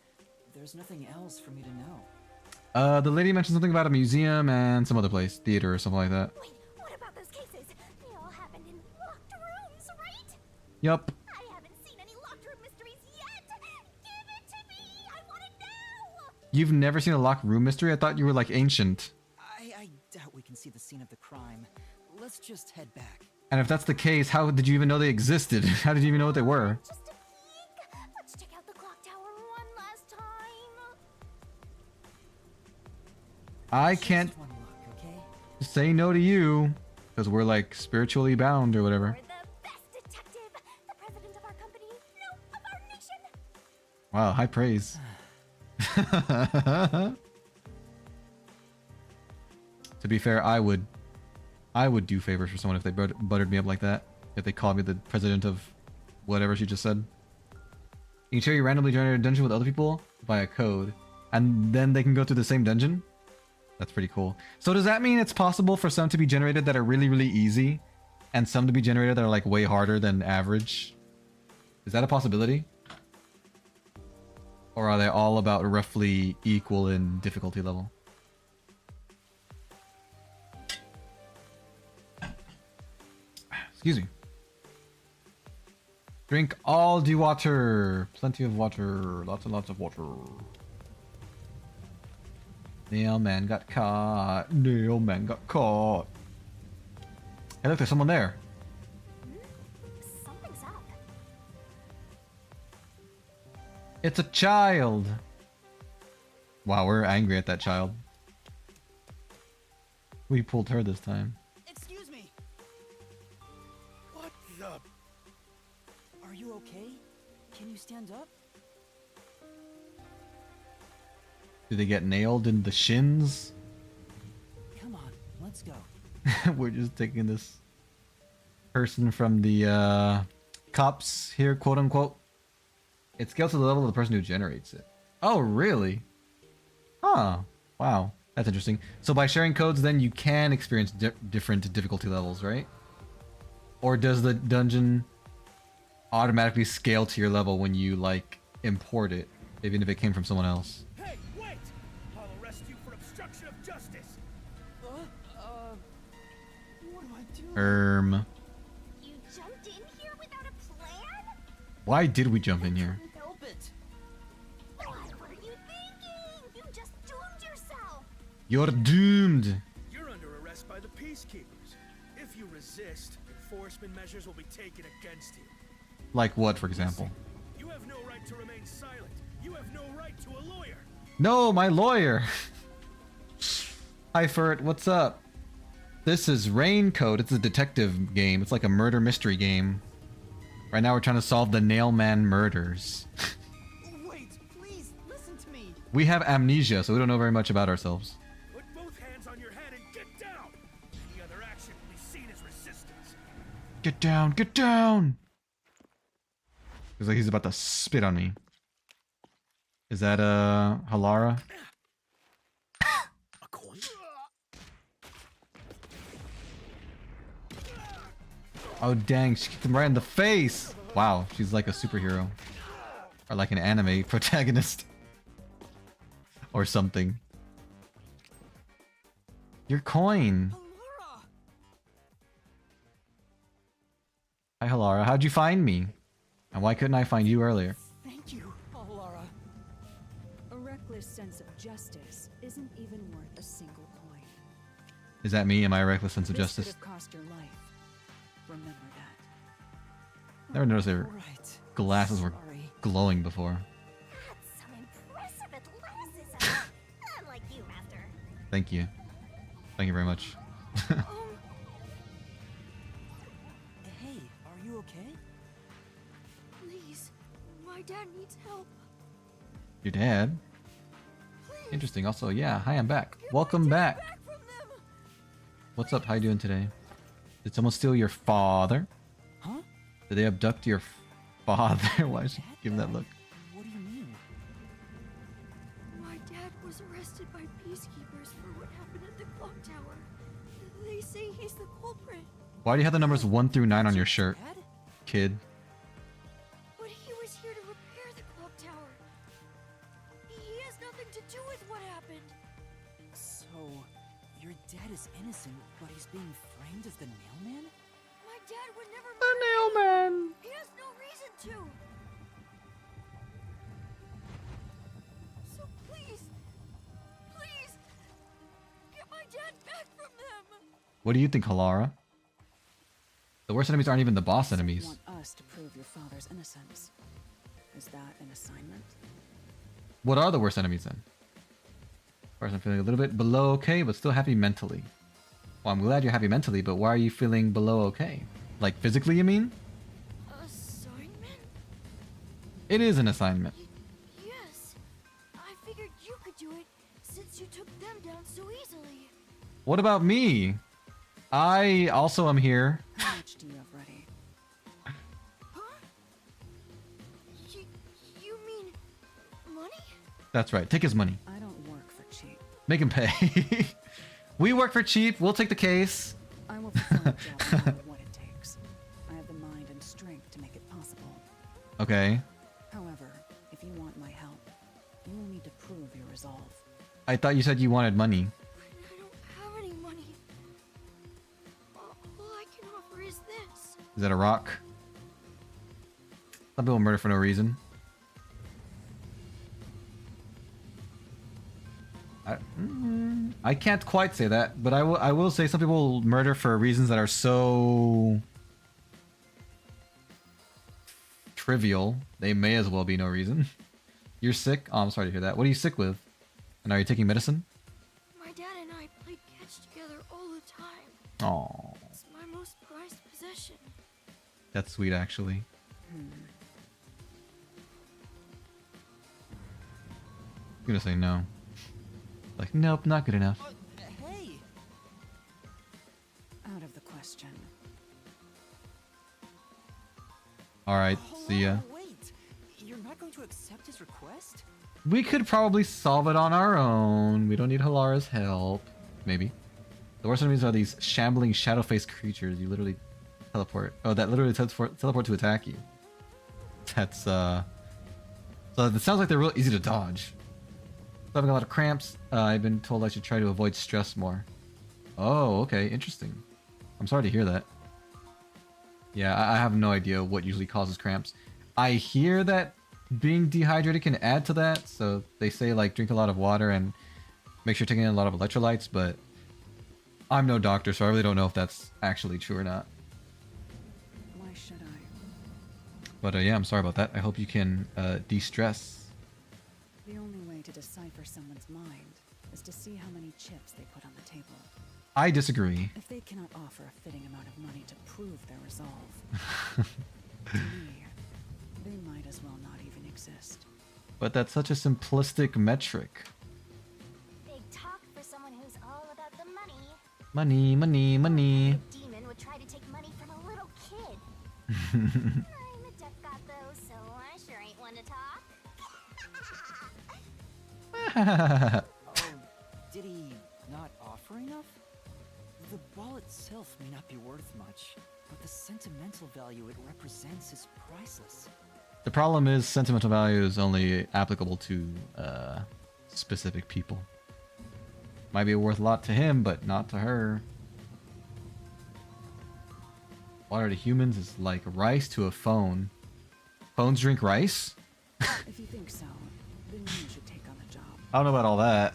There's nothing else for me to know. The lady mentioned something about a museum and some other place, theater or something like that. Wait, what about those cases? They all happened in locked rooms, right? Yup. I haven't seen any locked room mysteries yet. Give it to me. I want it now. You've never seen a locked room mystery? I thought you were like ancient. I doubt we can see the scene of the crime. Let's just head back. And if that's the case, how did you even know they existed? How did you even know what they were? Just a peek. Let's check out the clock tower one last time. I can't Just one look, okay? say no to you. Because we're like spiritually bound or whatever. You're the best detective. The president of our company. No, of our nation. Wow, high praise. To be fair, I would do favors for someone if they buttered me up like that. If they called me the president of whatever she just said. You can share your randomly generated dungeon with other people via code, and then they can go through the same dungeon. That's pretty cool. So does that mean it's possible for some to be generated that are really, really easy, and some to be generated that are like way harder than average? Is that a possibility? Or are they all about roughly equal in difficulty level? Excuse me. Drink all the water. Plenty of water. Lots and lots of water. Nailman got caught. Nailman got caught. Hey, look, there's someone there. Something's up. It's a child. Wow, we're angry at that child. We pulled her this time. Excuse me. What the? Are you okay? Can you stand up? Did they get nailed in the shins? Come on, let's go. We're just taking this person from the cops here, quote unquote. It scales to the level of the person who generates it. Oh, really? Huh. Wow. That's interesting. So by sharing codes, then you can experience different difficulty levels, right? Or does the dungeon automatically scale to your level when you, like, import it, even if it came from someone else? Hey, wait! I'll arrest you for obstruction of justice. What do I do? You jumped in here without a plan? Why did we jump in here? Help it. What were you thinking? You just doomed yourself. You're doomed. You're under arrest by the peacekeepers. If you resist, enforcement measures will be taken against you. Like what, for example? You have no right to remain silent. You have no right to a lawyer. No, my lawyer. Hi, Furt. What's up? This is Raincoat. It's a detective game. It's like a murder mystery game. Right now, we're trying to solve the Nailman murders. Wait, please listen to me. We have amnesia, so we don't know very much about ourselves. Put both hands on your head and get down. Any other action will be seen as resistance. Get down, get down! Looks like he's about to spit on me. Is that, Halara? A coin? Oh, dang, she kicked him right in the face! Wow, she's like a superhero. Or like an anime protagonist. Or something. Your coin! Laura! Hi, Halara. How'd you find me? And why couldn't I find you earlier? Thank you, Laura. A reckless sense of justice isn't even worth a single coin. Is that me? Am I a reckless sense of This justice? could have cost your life. Remember that. Never noticed their Right. glasses were Sorry. glowing before. That's some impressive athleticism. Unlike you, Master. Thank you. Thank you very much. Hey, are you okay? Please, my dad needs help. Your dad? Please. Interesting. Also, yeah. Hi, I'm back. Welcome back. From them. What's up? How you doing today? Did someone steal your father? Huh? Did they abduct your father? Why is she giving that look? What do you mean? My dad was arrested by peacekeepers for what happened at the clock tower. They say he's the culprit. Why do you have the numbers 1 through 9 on your shirt, Dad? kid? But he was here to repair the clock tower. He has nothing to do with what happened. So, your dad is innocent, but he's being framed as the nailman? My dad would never The nailman. He has no reason to. So please, please, get my dad back from them. What do you think, Halara? The worst enemies aren't even the boss enemies. Want us to prove your father's innocence. Is that an assignment? What are the worst enemies then? Of course, I'm feeling a little bit below okay, but still happy mentally. Well, I'm glad you're happy mentally, but why are you feeling below okay? Like physically, you mean? Assignment? It is an assignment. Yes. I figured you could do it since you took them down so easily. What about me? I also am here. How much do you have ready? Huh? You mean money? That's right. Take his money. I don't work for cheap. Make him pay. We work for cheap. We'll take the case. I will perform a job no matter what it takes. I have the mind and strength to make it possible. Okay. However, if you want my help, you will need to prove your resolve. I thought you said you wanted money. I don't have any money. All I can offer is this. Is that a rock? Some people murder for no reason. I can't quite say that, but I will say some people murder for reasons that are so trivial. They may as well be no reason. You're sick? Oh, I'm sorry to hear that. What are you sick with? And are you taking medicine? My dad and I played catch together all the time. Oh, It's my most prized possession. that's sweet actually. I'm gonna say no. Like, nope, not good enough. Hey! Out of the question. Alright, see ya. Wait! You're not going to accept his request? We could probably solve it on our own. We don't need Halara's help. Maybe. The worst enemies are these shambling shadow-faced creatures. You literally teleport. Oh, that literally teleport to attack you. That's, So it sounds like they're real easy to dodge. Having a lot of cramps. I've been told I should try to avoid stress more. Oh, okay. Interesting. I'm sorry to hear that. Yeah, I have no idea what usually causes cramps. I hear that being dehydrated can add to that, so they say like drink a lot of water and make sure you're taking in a lot of electrolytes, but I'm no doctor, so I really don't know if that's actually true or not. Why should I? But yeah, I'm sorry about that. I hope you can de-stress. The only way to decipher someone's mind is to see how many chips they put on the table. I disagree. If they cannot offer a fitting amount of money to prove their resolve, to me, they might as well not even exist. But that's such a simplistic metric. Big talk for someone who's all about the money. Money, money, money. A demon would try to take money from a little kid. I'm a duck god though, so I sure ain't one to talk. Oh, did he not offer enough? The ball itself may not be worth much, but the sentimental value it represents is priceless. The problem is sentimental value is only applicable to specific people. Might be worth a lot to him, but not to her. Water to humans is like rice to a phone. Phones drink rice? If you think so, then you should take on the job. I don't know about all that.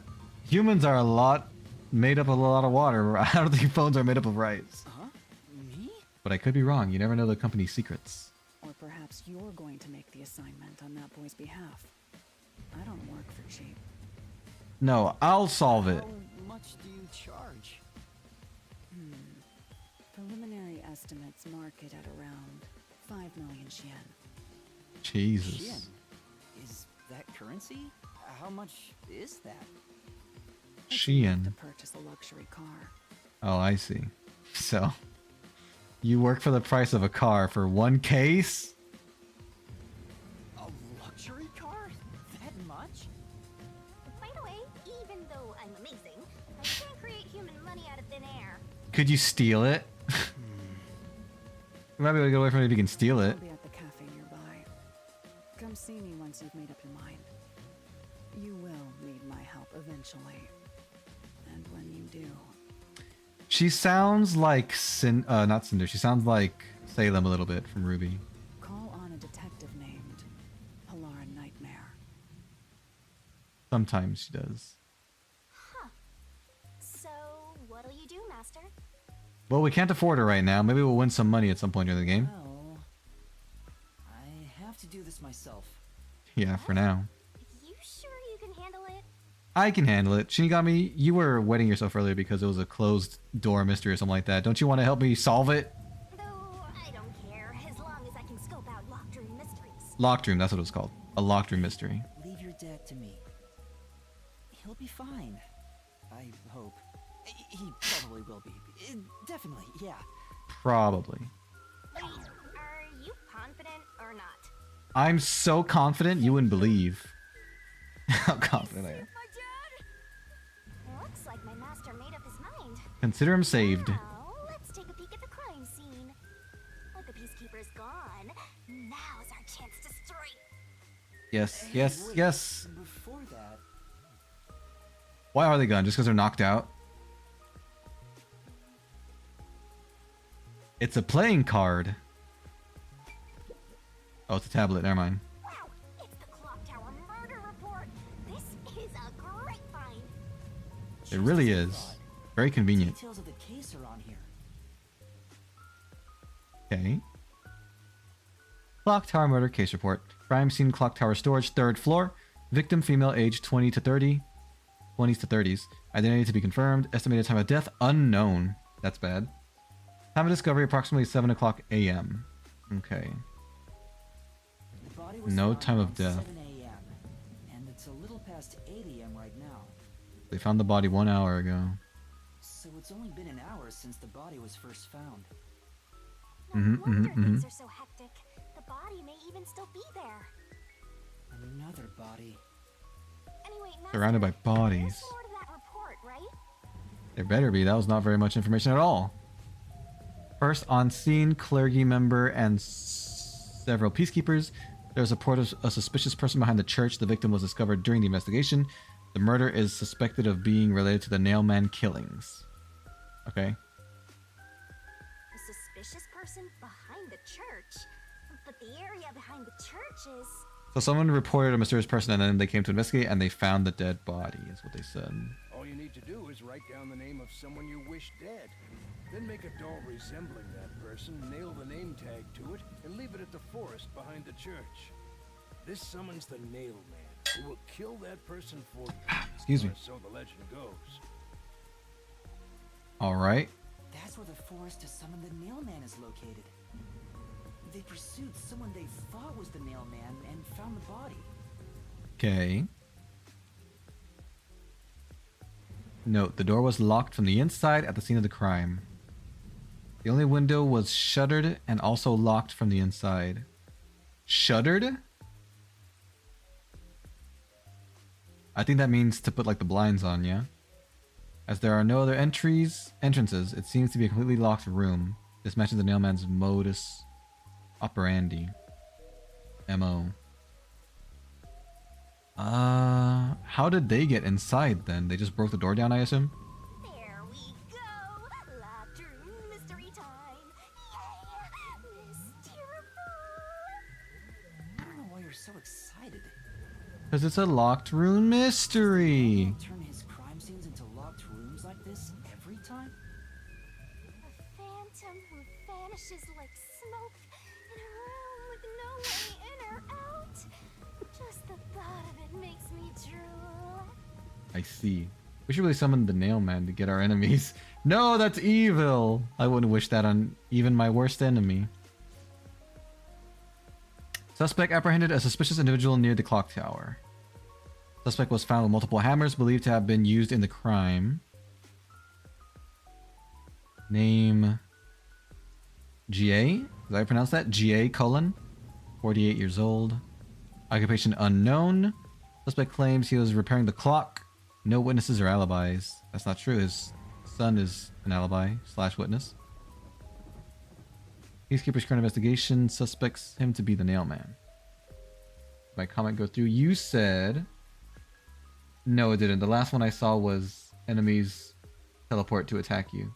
Humans are made up of a lot of water. I don't think phones are made up of rice. Huh? Me? But I could be wrong. You never know the company's secrets. Or perhaps you're going to make the assignment on that boy's behalf. I don't work for cheap. No, I'll solve it. How much do you charge? Preliminary estimates mark it at around 5 million yen. Jesus. Yen. Is that currency? How much is that? It's enough Shein. to purchase a luxury car. Oh, I see. So, you work for the price of a car for one case? A luxury car? That much? By the way, even though I'm amazing, I can't create human money out of thin air. Could you steal it? You might be able to get away from it if you can steal it. I'll be at the cafe nearby. Come see me once you've made up your mind. You will need my help eventually. And when you do... She sounds like not Cinder. She sounds like Salem a little bit from Ruby. Call on a detective named Pilar Nightmare. Sometimes she does. Huh. So, what'll you do, Master? Well, we can't afford her right now. Maybe we'll win some money at some point during the game. Well, I have to do this myself. Yeah, for now. You sure you can handle it? I can handle it. Shinigami, you were wetting yourself earlier because it was a closed door mystery or something like that. Don't you want to help me solve it? Though, I don't care, as long as I can scope out locked room mysteries. Locked room, that's what it was called. A locked room mystery. Leave your dad to me. He'll be fine. I hope. He probably will be. Definitely, yeah. Probably. Wait, are you confident or not? I'm so confident you wouldn't believe how confident I am. Looks like my master made up his mind. Consider him saved. Now, let's take a peek at the crime scene. With the peacekeepers gone, now's our chance to strike. Yes, Hey, yes, wait, yes. Before that, Why are they gone? Just because they're knocked out? It's a playing card. Oh, it's a tablet. Never mind. Wow, it's the Clock Tower murder report. This is a great find. It really is. Very convenient. details of the case are on here. Okay. Clock Tower murder case report. Crime scene, Clock Tower storage, 3rd floor. Victim female, age 20 to 30. 20s to 30s. Identity to be confirmed. Estimated time of death unknown. That's bad. Time of discovery approximately 7 o'clock a.m. Okay. The body was No found time of around death. 7 a.m. And it's a little past 8 a.m. right now. They found the body 1 hour ago. So it's only been an hour since the body was first found. No wonder things are so hectic. The body may even still be there. Another body. Anyway, Surrounded by Master, bodies. there's more to that report, right? There better be. That was not very much information at all. First on scene, clergy member and several peacekeepers. There was a report of a suspicious person behind the church. The victim was discovered during the investigation. The murder is suspected of being related to the Nailman killings. Okay. A suspicious person behind the church. But the area behind the church is... So someone reported a mysterious person and then they came to investigate and they found the dead body, is what they said. All you need to do is write down the name of someone you wish dead. Then make a doll resembling that person, nail the name tag to it, and leave it at the forest behind the church. This summons the Nail Man, who will kill that person for you. Excuse me. Or so the legend goes. Alright. That's where the forest to summon the Nail Man is located. They pursued someone they thought was the Nail Man and found the body. Okay. Note, the door was locked from the inside at the scene of the crime. The only window was shuttered and also locked from the inside. Shuttered? I think that means to put like the blinds on, yeah? As there are no other entrances, it seems to be a completely locked room. This matches the Nailman's modus operandi. MO. How did they get inside then? They just broke the door down, I assume? There we go! Locked room mystery time! Yay! Mysteriful! I don't know why you're so excited. Because it's a locked room mystery. Turn his crime scenes into locked rooms like this every time? A phantom who vanishes like smoke in a room with no way in or out. Just the thought of it makes me drool. I see. We should really summon the Nailman to get our enemies. No, that's evil! I wouldn't wish that on even my worst enemy. Suspect apprehended a suspicious individual near the clock tower. Suspect was found with multiple hammers believed to have been used in the crime. Name GA? Did I pronounce that? GA colon. 48 years old. Occupation unknown. Suspect claims he was repairing the clock. No witnesses or alibis. That's not true. His son is an alibi / witness. Peacekeeper's current investigation suspects him to be the nail man. My comment go through. You said... No, it didn't. The last one I saw was enemies teleport to attack you.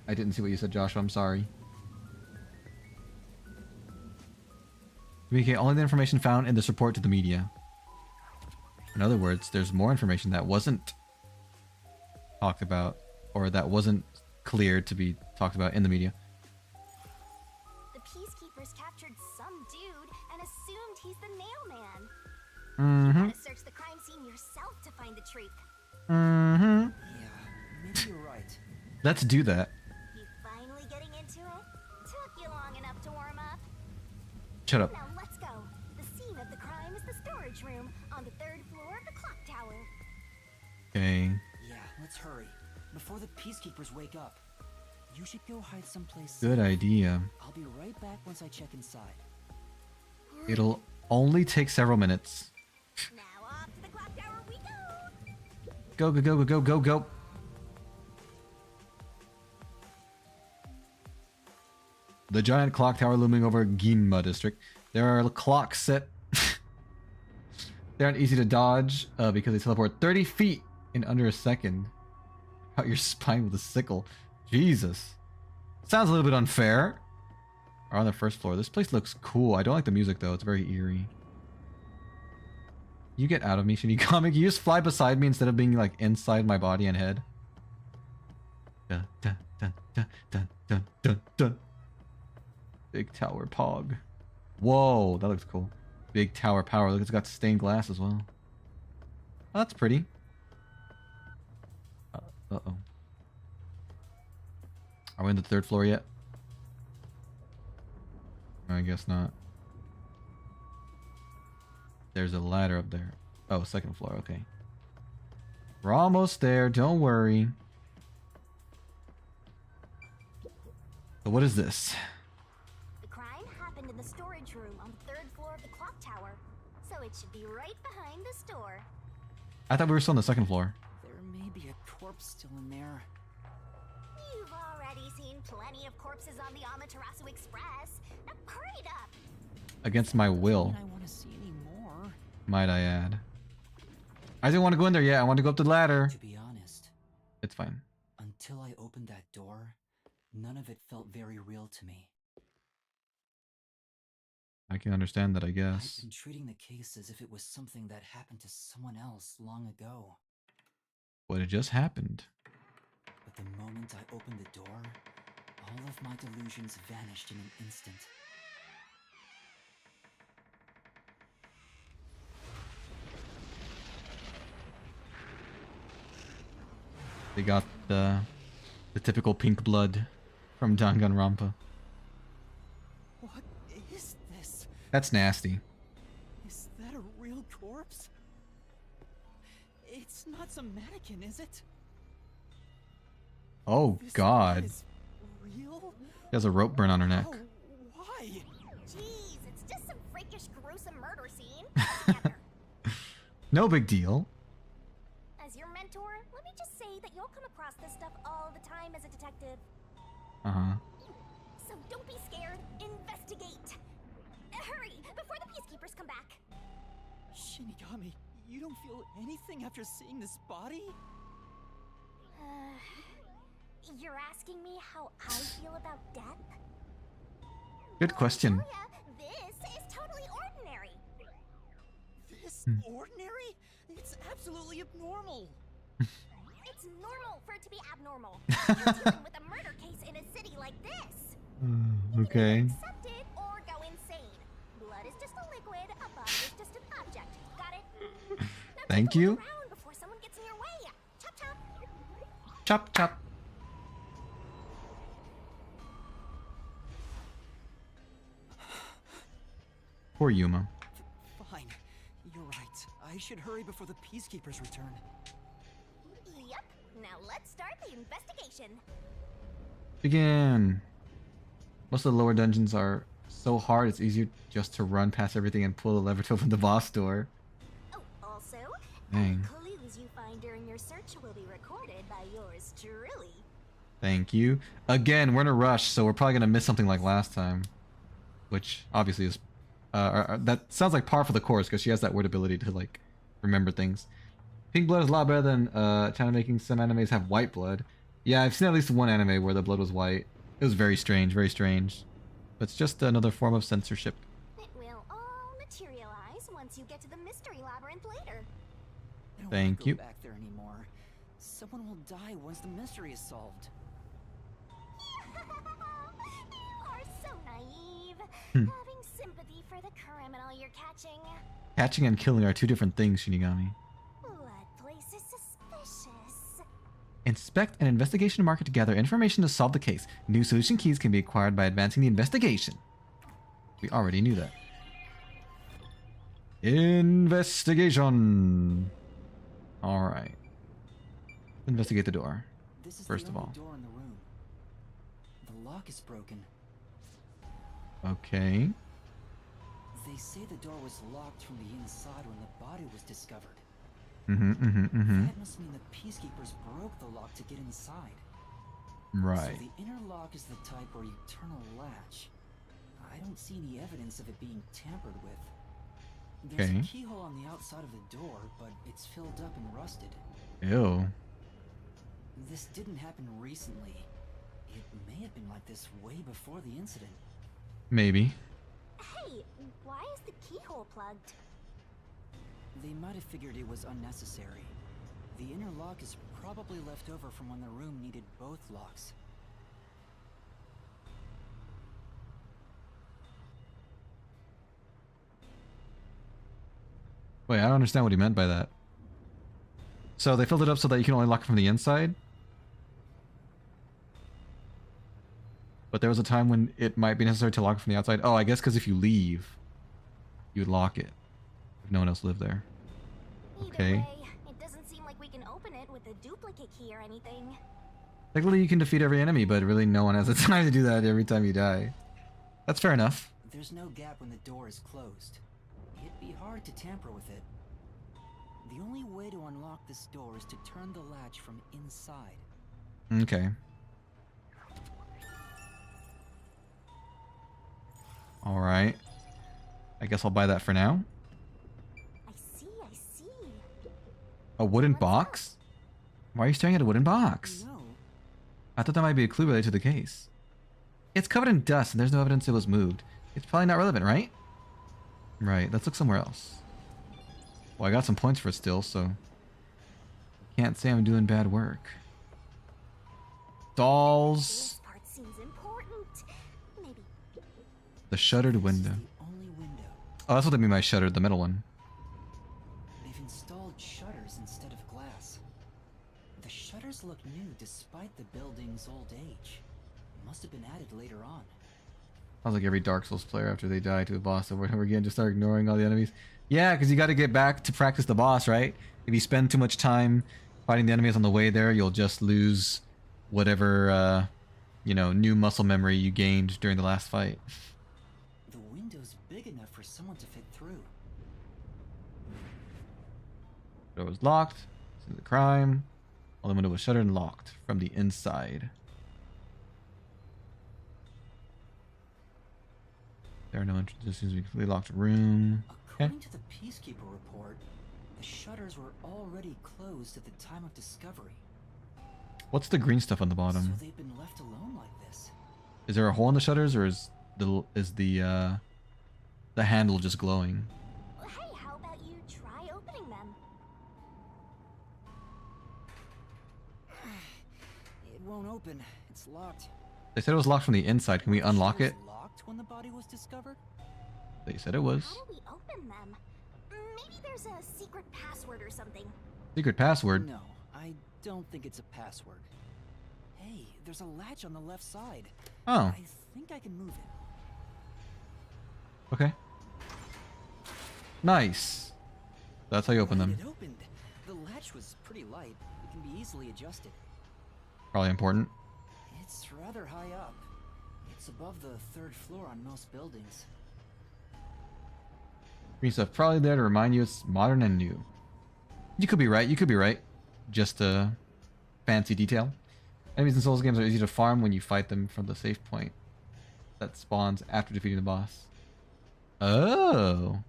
I didn't see what you said, Joshua. I'm sorry. Communicate only the information found in this report to the media. In other words, there's more information that wasn't talked about, or that wasn't cleared to be talked about in the media. The peacekeepers captured some dude and assumed he's the nail man. Mm-hmm. You gotta search the crime scene yourself to find the truth. Mm-hmm. Yeah, maybe you're right. Let's do that. You finally getting into it? Took you long enough to warm up. Shut up. Now let's go. The scene of the crime is the storage room on the 3rd floor of the clock tower. Okay. Yeah, let's hurry. Before the peacekeepers wake up. You should go hide someplace Good safe. idea. I'll be right back once I check inside. It'll only take several minutes. Now off to the clock tower we go. Go, go, go, go, go, go, go. The giant clock tower looming over Ginma district. There are clocks set. They aren't easy to dodge because they teleport 30 feet in under a second. Out your spine with a sickle. Jesus. Sounds a little bit unfair. We're on the 1st floor. This place looks cool. I don't like the music though. It's very eerie. You get out of me, Shinigami. You just fly beside me instead of being like inside my body and head. Dun, dun, dun, dun, dun, dun, dun, dun. Big tower pog. Whoa, that looks cool. Big tower power. Look, it's got stained glass as well. Oh, that's pretty. Uh-oh. Are we on the 3rd floor yet? I guess not. There's a ladder up there. Oh, 2nd floor. Okay. We're almost there. Don't worry. So what is this? The crime happened in the storage room on the 3rd floor of the clock tower, so it should be right behind the store. I thought we were still on the 2nd floor. There may be a corpse still in there. You've already seen plenty of corpses on the Amaterasu Express. Now hurry it up. Against my will, I want to see any more. might I add. I didn't want to go in there yet. I want to go up the ladder. To be honest, It's fine. until I opened that door, none of it felt very real to me. I can understand that, I I've guess. been treating the case as if it was something that happened to someone else long ago. What had just happened? But the moment I opened the door, all of my delusions vanished in an instant. They got the typical pink blood from Danganronpa. What is this? That's nasty. Is that a real corpse? It's not some mannequin, is it? Oh This God. is real? She has a rope burn on her neck. Oh, why? Jeez, it's just some freakish, gruesome murder scene. Together. No big deal. As your mentor, let me just say that you'll come across this stuff all the time as a detective. Uh-huh. So don't be scared. Investigate. Hurry, before the peacekeepers come back. Shinigami, you don't feel anything after seeing this body? You're asking me how I feel about death? Good question. Oh, yeah, this is totally ordinary. This ordinary? It's absolutely abnormal. It's normal for it to be abnormal. You're dealing with a murder case in a city like this. You can Okay. either accept it or go insane. Blood is just a liquid, a body is just an object. Got it? Now Thank don't you. go around before someone gets in your way. Chop chop. Chop chop. Poor Yuma. Fine. You're right. I should hurry before the peacekeepers return. Yep. Now let's start the investigation. Begin. Most of the lower dungeons are so hard it's easier just to run past everything and pull the lever to open the boss door. Oh, also, Dang. any clues you find during your search will be recorded by yours truly. Thank you. Again, we're in a rush, so we're probably gonna miss something like last time. Which obviously is that sounds like par for the course because she has that weird ability to like remember things. Pink blood is a lot better than China making. Some animes have white blood. Yeah, I've seen at least one anime where the blood was white. It was very strange, very strange. But it's just another form of censorship. It will all materialize once you get to the mystery labyrinth later. I don't Thank wanna you. go back there anymore. Someone will die once the mystery is solved. You are so naive. Hmm. Having sympathy for the criminal you're catching. Catching and killing are two different things, Shinigami. What place is suspicious? Inspect an investigation marker to gather information to solve the case. New solution keys can be acquired by advancing the investigation. We already knew that. Investigation. Alright. Investigate the door. This is First the of only all. door in the room. The lock is broken. Okay. They say the door was locked from the inside when the body was discovered. That must mean the peacekeepers broke the lock to get inside. Right. So the inner lock is the type where you turn a latch. I don't see any evidence of it being tampered with. There's Okay. a keyhole on the outside of the door, but it's filled up and rusted. Ew. This didn't happen recently. It may have been like this way before the incident. Maybe. Hey, why is the keyhole plugged? They might have figured it was unnecessary. The inner lock is probably left over from when the room needed both locks. Wait, I don't understand what he meant by that. So they filled it up so that you can only lock it from the inside? But there was a time when it might be necessary to lock it from the outside. Oh, I guess because if you leave, you'd lock it. If no one else lived there. Okay. Either way, it doesn't seem like we can open it with a duplicate key or anything. Technically, you can defeat every enemy, but really no one has the time to do that every time you die. That's fair enough. There's no gap when the door is closed. It'd be hard to tamper with it. The only way to unlock this door is to turn the latch from inside. Okay. Alright. I guess I'll buy that for now. I see. A wooden box? Why are you staring at a wooden box? No. I thought that might be a clue related to the case. It's covered in dust and there's no evidence it was moved. It's probably not relevant, right? Right, let's look somewhere else. Well, I got some points for it still, so... Can't say I'm doing bad work. Dolls. This part seems important. Maybe. The shuttered This is window. the only window. Oh, that's what they mean by shuttered, the middle one. They've installed shutters instead of glass. The shutters look new despite the building's old age. Must have been added later on. Sounds like every Dark Souls player after they die to a boss over and over again just start ignoring all the enemies. Yeah, because you got to get back to practice the boss, right? If you spend too much time fighting the enemies on the way there, you'll just lose whatever, you know, new muscle memory you gained during the last fight. The window's big enough for someone to fit through. Door was locked. Scene of the crime. Well, the window was shuttered and locked from the inside. There are no entrances. Seems to be a completely locked room. According to the Peacekeeper report, the shutters were already closed at the time of discovery. What's the green stuff on the bottom? So they've been left alone like this. Is there a hole in the shutters, or is the handle just glowing? Hey, how about you try opening them? It won't open. It's locked. They said it was locked from the inside. Can we unlock it? Was locked when the body was discovered? They said it was. How do we open them? Maybe there's a secret password or something. Secret password. No, I don't think it's a password. Hey, there's a latch on the left side. Oh. I think I can move it. Okay. Nice. That's how you open When them. it opened, the latch was pretty light. It can be easily adjusted. Probably important. It's rather high up. It's above the 3rd floor on most buildings. Green stuff probably there to remind you it's modern and new. You could be right. You could be right. Just a fancy detail. Enemies in Souls games are easy to farm when you fight them from the safe point that spawns after defeating the boss. Oh.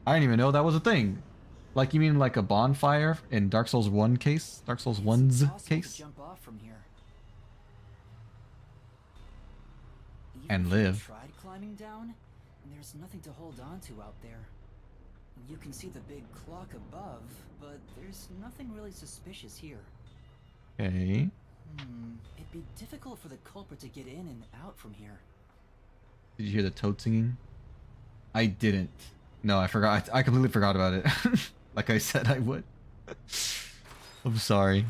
I didn't even know that was a thing. Like, you mean like a bonfire in Dark Souls 1 case? Dark Souls 1's It's possible case? to jump off from here. And Even if you live. tried climbing down, there's nothing to hold on to out there. You can see the big clock above, but there's nothing really suspicious here. Okay. It'd be difficult for the culprit to get in and out from here. Did you hear the toad singing? I didn't. No, I forgot. I completely forgot about it. Like I said I would. I'm sorry.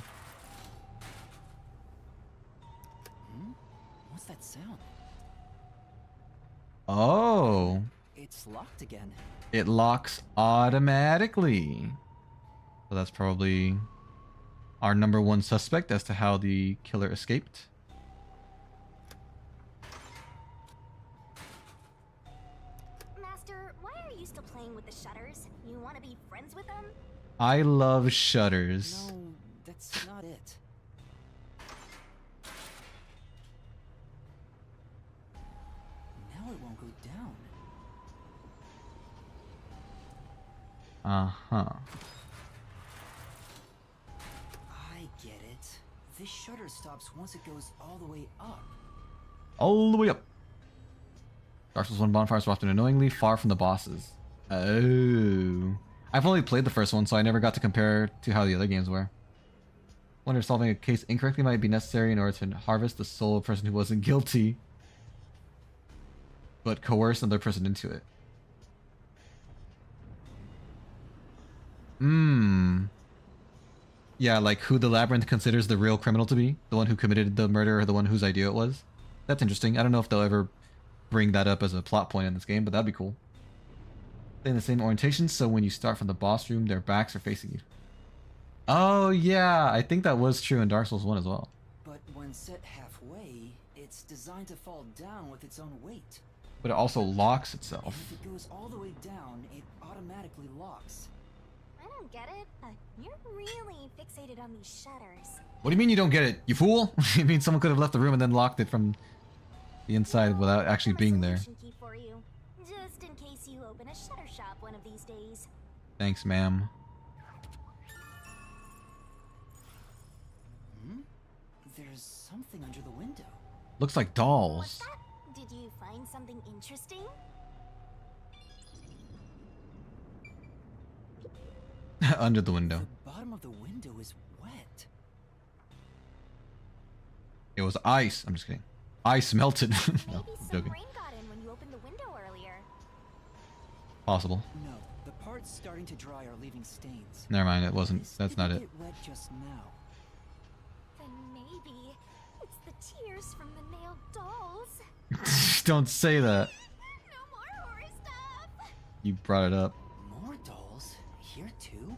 What's that sound? Oh. It's locked again. It locks automatically. So that's probably our #1 suspect as to how the killer escaped. Master, why are you still playing with the shutters? You want to be friends with them? I love shutters. No, that's not it. Now it won't go down. Uh-huh. I get it. This shutter stops once it goes all the way up. All the way up. Dark Souls 1 bonfires were often annoyingly far from the bosses. Oh. I've only played the first one, so I never got to compare to how the other games were. Wonder if solving a case incorrectly might be necessary in order to harvest the soul of a person who wasn't guilty, but coerce another person into it. Yeah, like who the labyrinth considers the real criminal to be? The one who committed the murder or the one whose idea it was? That's interesting. I don't know if they'll ever bring that up as a plot point in this game, but that'd be cool. Stay in the same orientation, so when you start from the boss room, their backs are facing you. Oh yeah, I think that was true in Dark Souls 1 as well. But when set halfway, it's designed to fall down with its own weight. But it also locks And itself. if it goes all the way down, it automatically locks. I don't get it, but you're really fixated on these shutters. What do you mean you don't get it, you fool? You mean someone could have left the room and then locked it from the inside without actually being there? Solution key for you, just in case you open a shutter shop one of these days. Thanks, ma'am. There's something under the window. Looks like What's dolls. that? Did you find something interesting? Under the window. The bottom of the window is wet. It was ice. I'm just kidding. Ice melted. No, Maybe I'm some joking. rain got in when you opened the window earlier. Possible. No, the parts starting to dry are leaving stains. Never mind, it wasn't. This That's not didn't it. get wet just now. Then maybe it's the tears from the nailed dolls. Don't say that. No more horror stuff. You brought it up. More dolls? Here too?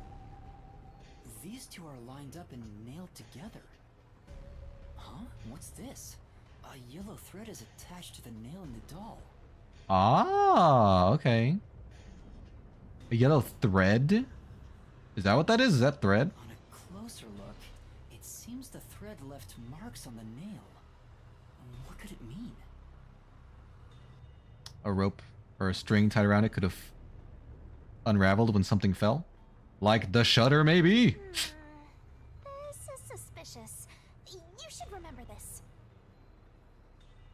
These two are lined up and nailed together. Huh? What's this? A yellow thread is attached to the nail in the doll. Ah, okay. A yellow thread? Is that what that is? Is that thread? On a closer look, it seems the thread left marks on the nail. What could it mean? A rope or a string tied around it could have unraveled when something fell? Like the shutter, maybe? This is suspicious. You should remember this.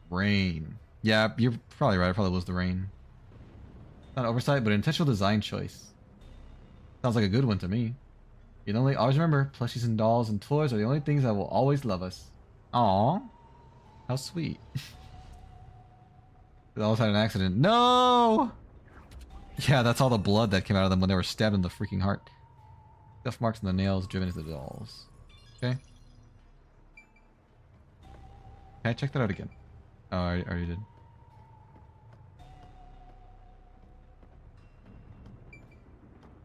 Rain. Yeah, you're probably right. It probably was the rain. Not oversight, but an intentional design choice. Sounds like a good one to me. You know, always remember, plushies and dolls and toys are the only things that will always love us. Aww. How sweet. They always had an accident. No! Yeah, that's all the blood that came out of them when they were stabbed in the freaking heart. Scuff marks on the nails driven into the dolls. Okay. Can I check that out again? Oh, I already did.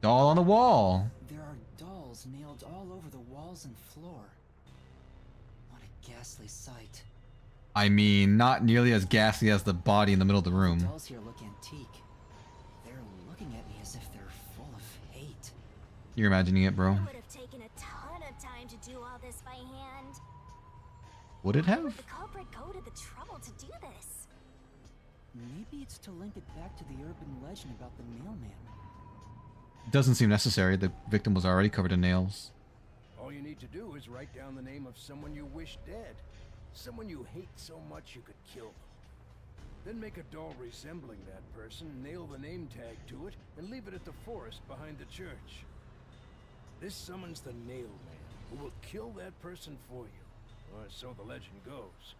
Doll on the wall. There are dolls nailed all over the walls and floor. What a ghastly sight. I mean, not nearly as ghastly as the body in the middle of the room. The dolls here look antique. They're looking at me as if they're full of hate. You're imagining it, bro. It would have taken a ton of time to do all this by hand. Would it Why have? would the culprit go to the trouble to do this? Maybe it's to link it back to the urban legend about the mailman. Doesn't seem necessary. The victim was already covered in nails. All you need to do is write down the name of someone you wish dead. Someone you hate so much you could kill them. Then make a doll resembling that person, nail the name tag to it, and leave it at the forest behind the church. This summons the Nail Man, who will kill that person for you. Or so the legend goes.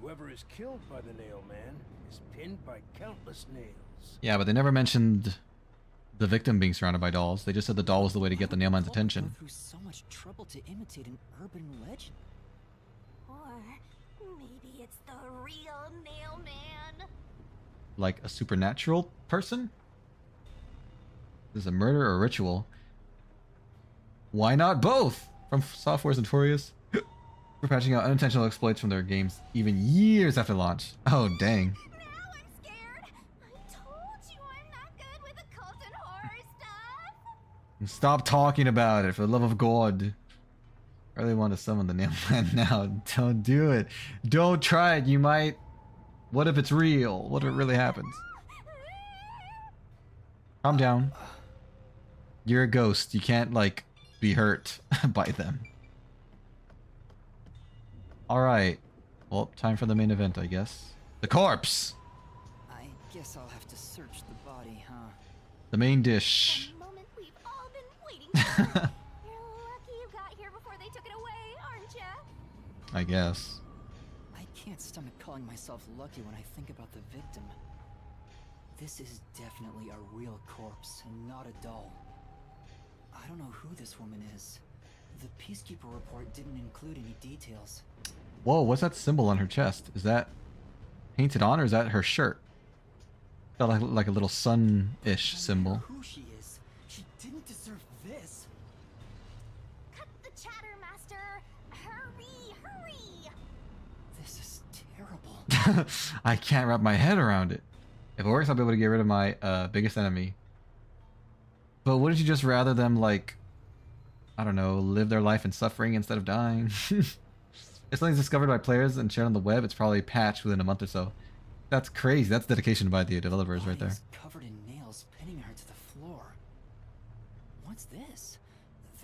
Whoever is killed by the Nail Man is pinned by countless nails. Yeah, but they never mentioned the victim being surrounded by dolls. They just said the doll was the way to get the nailman's Go attention. through so much trouble to imitate an urban legend. Or maybe it's the real Nail Man. Like a supernatural person? Is this a murder or a ritual? Why not both? From Software's notorious for patching out unintentional exploits from their games even years after launch. Oh, dang. Now I'm scared. I told you I'm not good with occult and horror stuff. Stop talking about it, for the love of God. I really want to summon the Nailman now. Don't do it. Don't try it. You might... What if it's real? What if it really happens? Calm down. You're a ghost. You can't, like, be hurt by them. Alright. Well, time for the main event, I guess. The corpse! I guess I'll have to search the body, huh? The main dish. The moment we've all been waiting for. You're lucky you got here before they took it away, aren't ya? I guess. I can't stomach calling myself lucky when I think about the victim. This is definitely a real corpse and not a doll. I don't know who this woman is. The Peacekeeper report didn't include any details. Whoa, what's that symbol on her chest? Is that painted on, or is that her shirt? Felt like a little sun-ish symbol. Who she is? She didn't deserve this. Cut the chatter, Master. Hurry, hurry. This is terrible. I can't wrap my head around it. If it works, I'll be able to get rid of my biggest enemy. But wouldn't you just rather them, like, I don't know, live their life in suffering instead of dying? If something's discovered by players and shared on the web, it's probably patched within a month or so. That's crazy. That's dedication by the developers right there. Body's covered in nails, pinning her to the floor. What's this?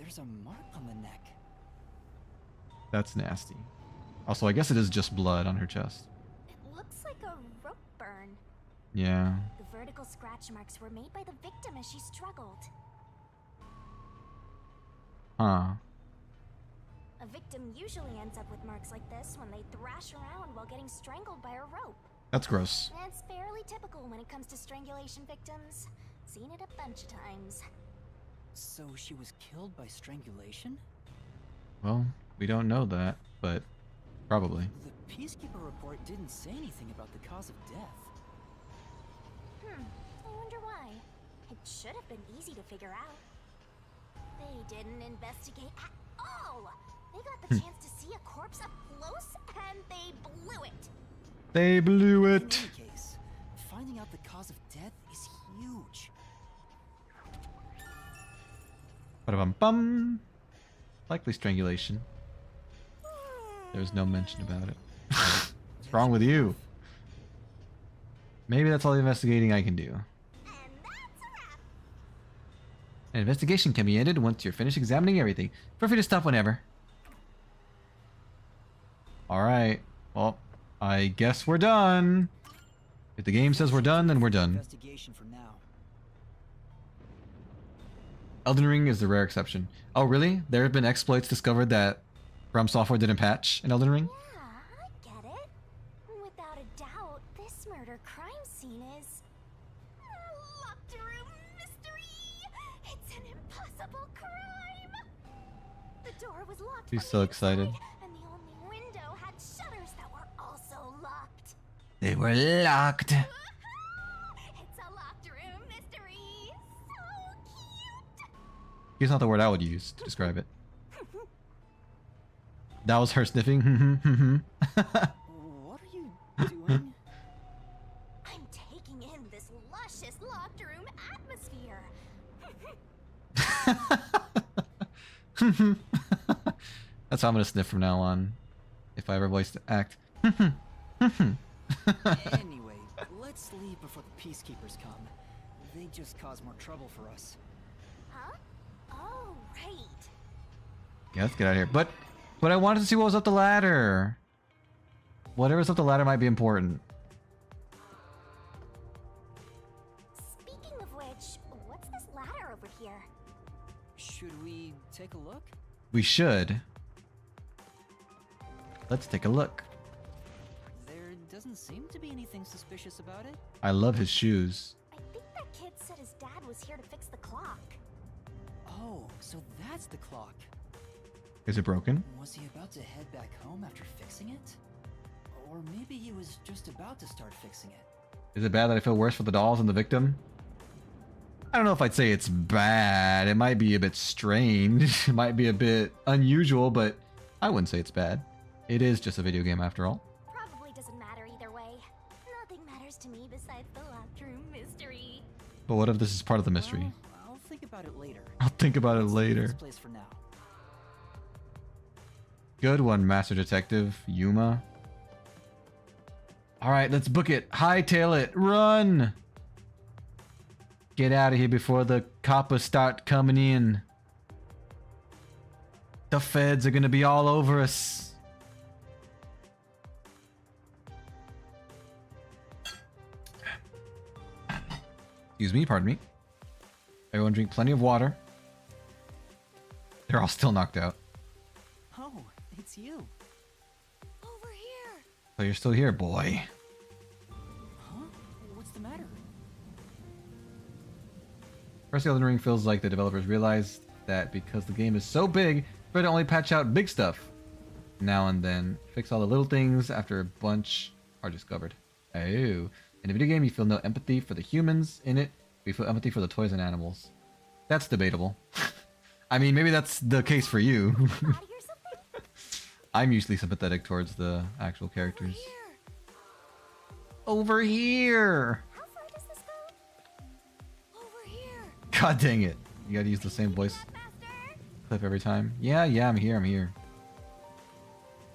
There's a mark on the neck. That's nasty. Also, I guess it is just blood on her chest. It looks like a rope burn. Yeah. The vertical scratch marks were made by the victim as she struggled. Huh. A victim usually ends up with marks like this when they thrash around while getting strangled by a rope. That's gross. It's fairly typical when it comes to strangulation victims. Seen it a bunch of times. So she was killed by strangulation? Well, we don't know that, but probably. The Peacekeeper report didn't say anything about the cause of death. I wonder why. It should have been easy to figure out. They didn't investigate at all. They got the chance to see a corpse up close, and they blew it. They blew In it. any case, finding out the cause of death is huge. Ba-da-bum-bum. Likely strangulation. There's no mention about it. What's wrong with you? Maybe that's all the investigating I can do. And that's a wrap. An investigation can be ended once you're finished examining everything. Feel free to stop whenever. Alright. Well, I guess we're done. If the game says we're done, then we're done. Investigation for now. Elden Ring is the rare exception. Oh, really? There have been exploits discovered that From Software didn't patch in Elden Ring? Yeah, I get it. Without a doubt, this murder crime scene is a locked room mystery. It's an impossible crime. The door was locked. She's from so the excited. inside, and the only window had shutters that were also locked. They were locked. It's a locked room mystery. So He's not the word I would use to describe it. That was her sniffing. What are you doing? I'm taking in this luscious locked room atmosphere. That's how I'm gonna sniff from now on. If I ever voice to act. Anyway, let's leave before the peacekeepers come. They just cause more trouble for us. Huh? Oh, right. Yeah, let's get out of here. But I wanted to see what was up the ladder. Whatever's up the ladder might be important. Speaking of which, what's this ladder over here? Should we take a look? We should. Let's take a look. There doesn't seem to be anything suspicious about it. I love his shoes. I think that kid said his dad was here to fix the clock. Oh, so that's the clock. Is it broken? Was he about to head back home after fixing it? Or maybe he was just about to start fixing it. Is it bad that I feel worse for the dolls and the victim? I don't know if I'd say it's bad. It might be a bit strange. It might be a bit unusual, but I wouldn't say it's bad. It is just a video game after all. Probably doesn't matter either way. Nothing matters to me besides the locked room mystery. But what if this is part of the mystery? Well, I'll think about it later. I'll think about it Let's leave later. this place for now. Good one, Master Detective Yuma. Alright, let's book it. Hightail it. Run! Get out of here before the coppers start coming in. The feds are gonna be all over us. Excuse me, pardon me. Everyone drink plenty of water. They're all still knocked out. Oh, it's you. Over here. But you're still here, boy. Huh? What's the matter? First, the Elden Ring feels like the developers realized that because the game is so big, they're to only patch out big stuff now and then. Fix all the little things after a bunch are discovered. Oh. In a video game, you feel no empathy for the humans in it. We feel empathy for the toys and animals. That's debatable. I mean, maybe that's the case for you. I'm usually sympathetic towards the actual characters. Over here! How far does this go? Over here. God dang it. You gotta use the same voice clip every time. Yeah, I'm here.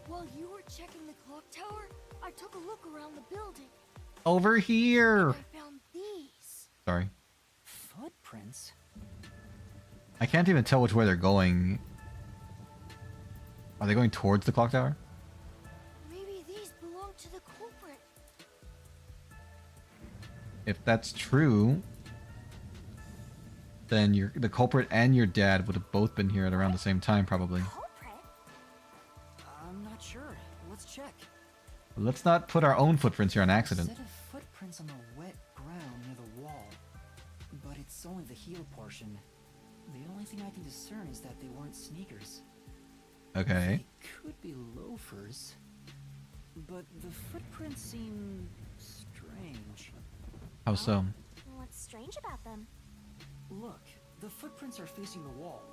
While you were checking the clock tower, I took a look around the building. Over here! I found these. Sorry. Footprints? I can't even tell which way they're going. Are they going towards the clock tower? Maybe these belong to the culprit. If that's true, then the culprit and your dad would have both been here at around the same time, probably. I'm not sure. Let's check. But let's not put our own footprints here on accident. Set of footprints on the wet ground near the wall, but it's only the heel portion. The only thing I can discern is that they weren't sneakers. Okay. They could be loafers, but the footprints seem strange. How so? What's strange about them? Look, the footprints are facing the wall.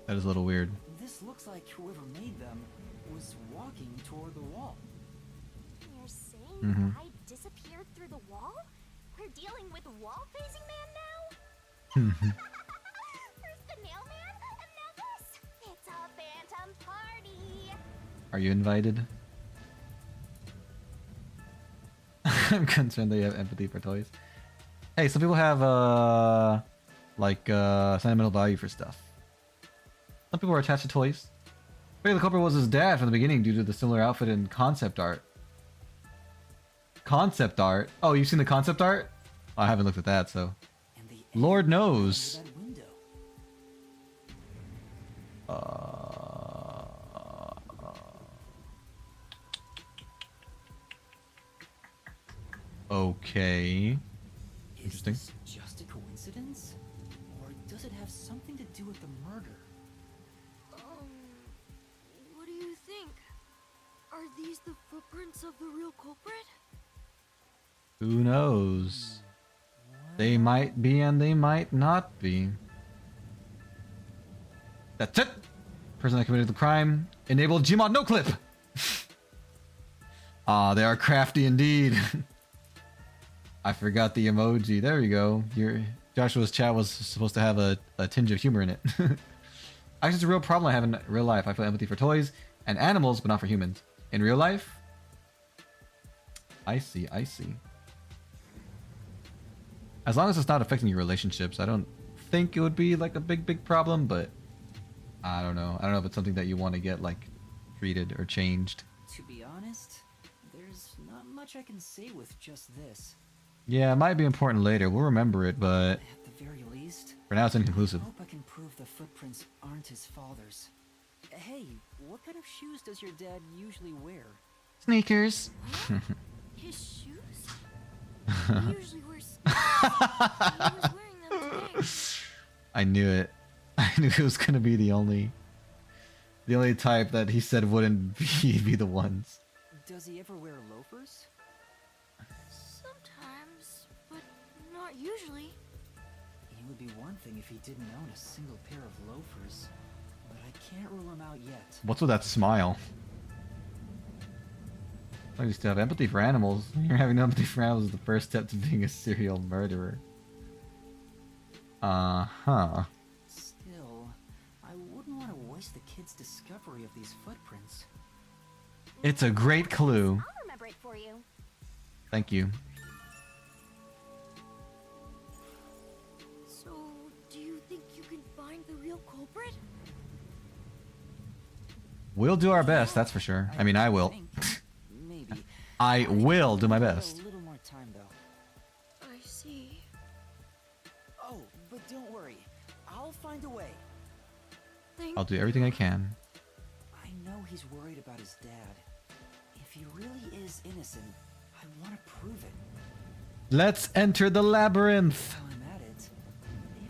That is a little weird. This looks like whoever made them was walking toward the wall. You're saying Mm-hmm. the guy disappeared through the wall? We're dealing with wall-facing man now? First the nail man, and now this. It's a phantom party. Are you invited? I'm concerned they have empathy for toys. Hey, some people have sentimental value for stuff. Some people are attached to toys. Maybe the culprit was his dad from the beginning due to the similar outfit and concept art. Concept art? Oh, you've seen the concept art? I haven't looked at that, so. Lord knows. Okay. Interesting. Is this just a coincidence? Or does it have something to do with the murder? What do you think? Are these the footprints of the real culprit? Who knows? They might be and they might not be. That's it. Person that committed the crime enabled Gmod no clip. Ah, they are crafty indeed. I forgot the emoji. There we go. Joshua's chat was supposed to have a tinge of humor in it. Actually, it's a real problem I have in real life. I feel empathy for toys and animals, but not for humans. In real life? I see. As long as it's not affecting your relationships, I don't think it would be like a big problem, but I don't know. I don't know if it's something that you want to get like treated or changed. To be honest, there's not much I can say with just this. Yeah, it might be important later. We'll remember it, but At the very least, for now it's inconclusive. I hope I can prove the footprints aren't his father's. Hey, what kind of shoes does your dad usually wear? Sneakers. His shoes? He usually wears sneakers. He was wearing them today. I knew it. I knew it was gonna be the only type that he said wouldn't be the ones. Does he ever wear loafers? Sometimes, but not usually. It would be one thing if he didn't own a single pair of loafers, but I can't rule him out yet. What's with that smile? I used to have empathy for animals. You're having empathy for animals is the first step to being a serial murderer. Uh-huh. Still, I wouldn't want to waste the kid's discovery of these footprints. It's a great clue. I'll remember it for you. Thank you. So, do you think you can find the real culprit? We'll do our best, that's for sure. I mean, I will. Maybe. I will do my best. A little more time, though. I see. Oh, but don't worry. I'll find a way. I'll do everything I can. I know he's worried about his dad. If he really is innocent, I want to prove it. Let's enter the labyrinth. While I'm at it,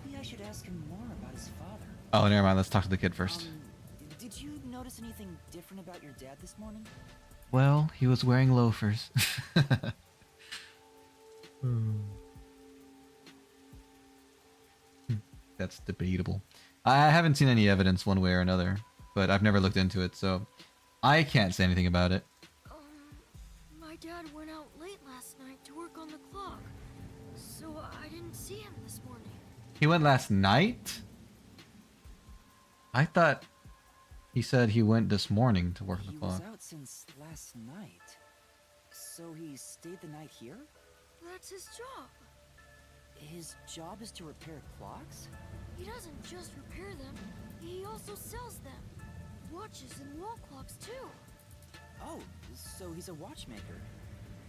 maybe I should ask him more about his father. Oh, never mind. Let's talk to the kid first. Did you notice anything different about your dad this morning? Well, he was wearing loafers. That's debatable. I haven't seen any evidence one way or another, but I've never looked into it, so I can't say anything about it. My dad went out late last night to work on the clock, so I didn't see him this morning. He went last night? I thought he said he went this morning to work on the He clock. was out since last night. So he stayed the night here? That's his job. His job is to repair clocks? He doesn't just repair them, he also sells them. Watches and wall clocks, too. Oh, so he's a watchmaker.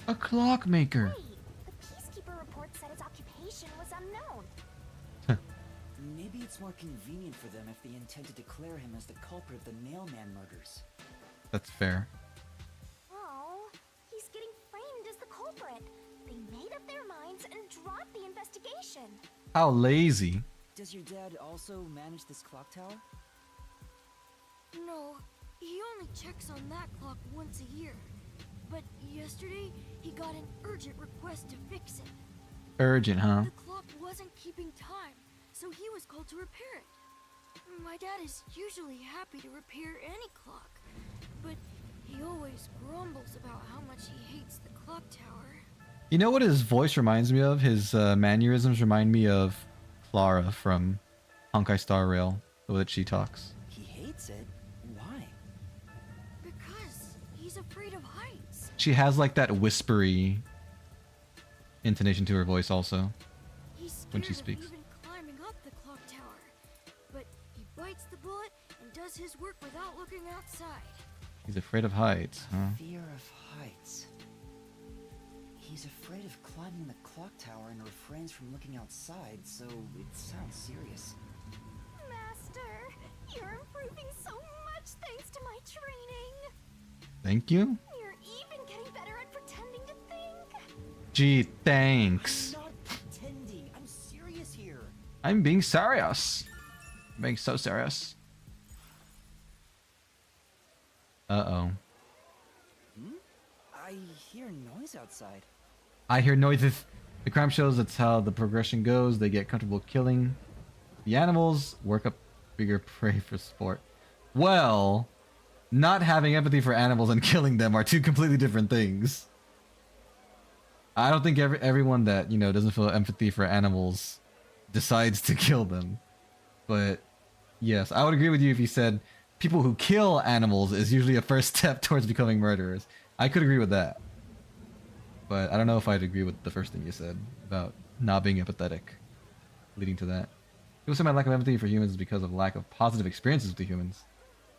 A clockmaker. Wait, the peacekeeper report said his occupation was unknown. Maybe it's more convenient for them if they intend to declare him as the culprit of the Nailman murders. That's fair. Oh, he's getting framed as the culprit. They made up their minds and dropped the investigation. How lazy. Does your dad also manage this clock tower? No, he only checks on that clock once a year. But yesterday, he got an urgent request to fix it. Urgent, huh? The clock wasn't keeping time, so he was called to repair it. My dad is usually happy to repair any clock, but he always grumbles about how much he hates the clock tower. You know what his voice reminds me of? His mannerisms remind me of Clara from Honkai Star Rail, the way that she talks. He hates it? Why? Because he's afraid of heights. She has like that whispery intonation to her voice also. He's when she scared of speaks. even climbing up the clock tower, but he bites the bullet and does his work without looking outside. He's afraid of heights, huh? Fear of heights. He's afraid of climbing the clock tower and refrains from looking outside, so it sounds serious. Master, you're improving so much thanks to my training. Thank you? You're even getting better at pretending to think. Gee, thanks. I'm not pretending. I'm serious here. I'm being serious. I'm being so serious. Uh-oh. I hear noise outside. I hear noises. The crime shows that's how the progression goes. They get comfortable killing the animals, work up Bigger prey for sport. Well, not having empathy for animals and killing them are two completely different things. I don't think everyone that, you know, doesn't feel empathy for animals decides to kill them. But yes, I would agree with you if you said people who kill animals is usually a first step towards becoming murderers. I could agree with that. But I don't know if I'd agree with the first thing you said about not being empathetic, leading to that. People say my lack of empathy for humans is because of lack of positive experiences with the humans.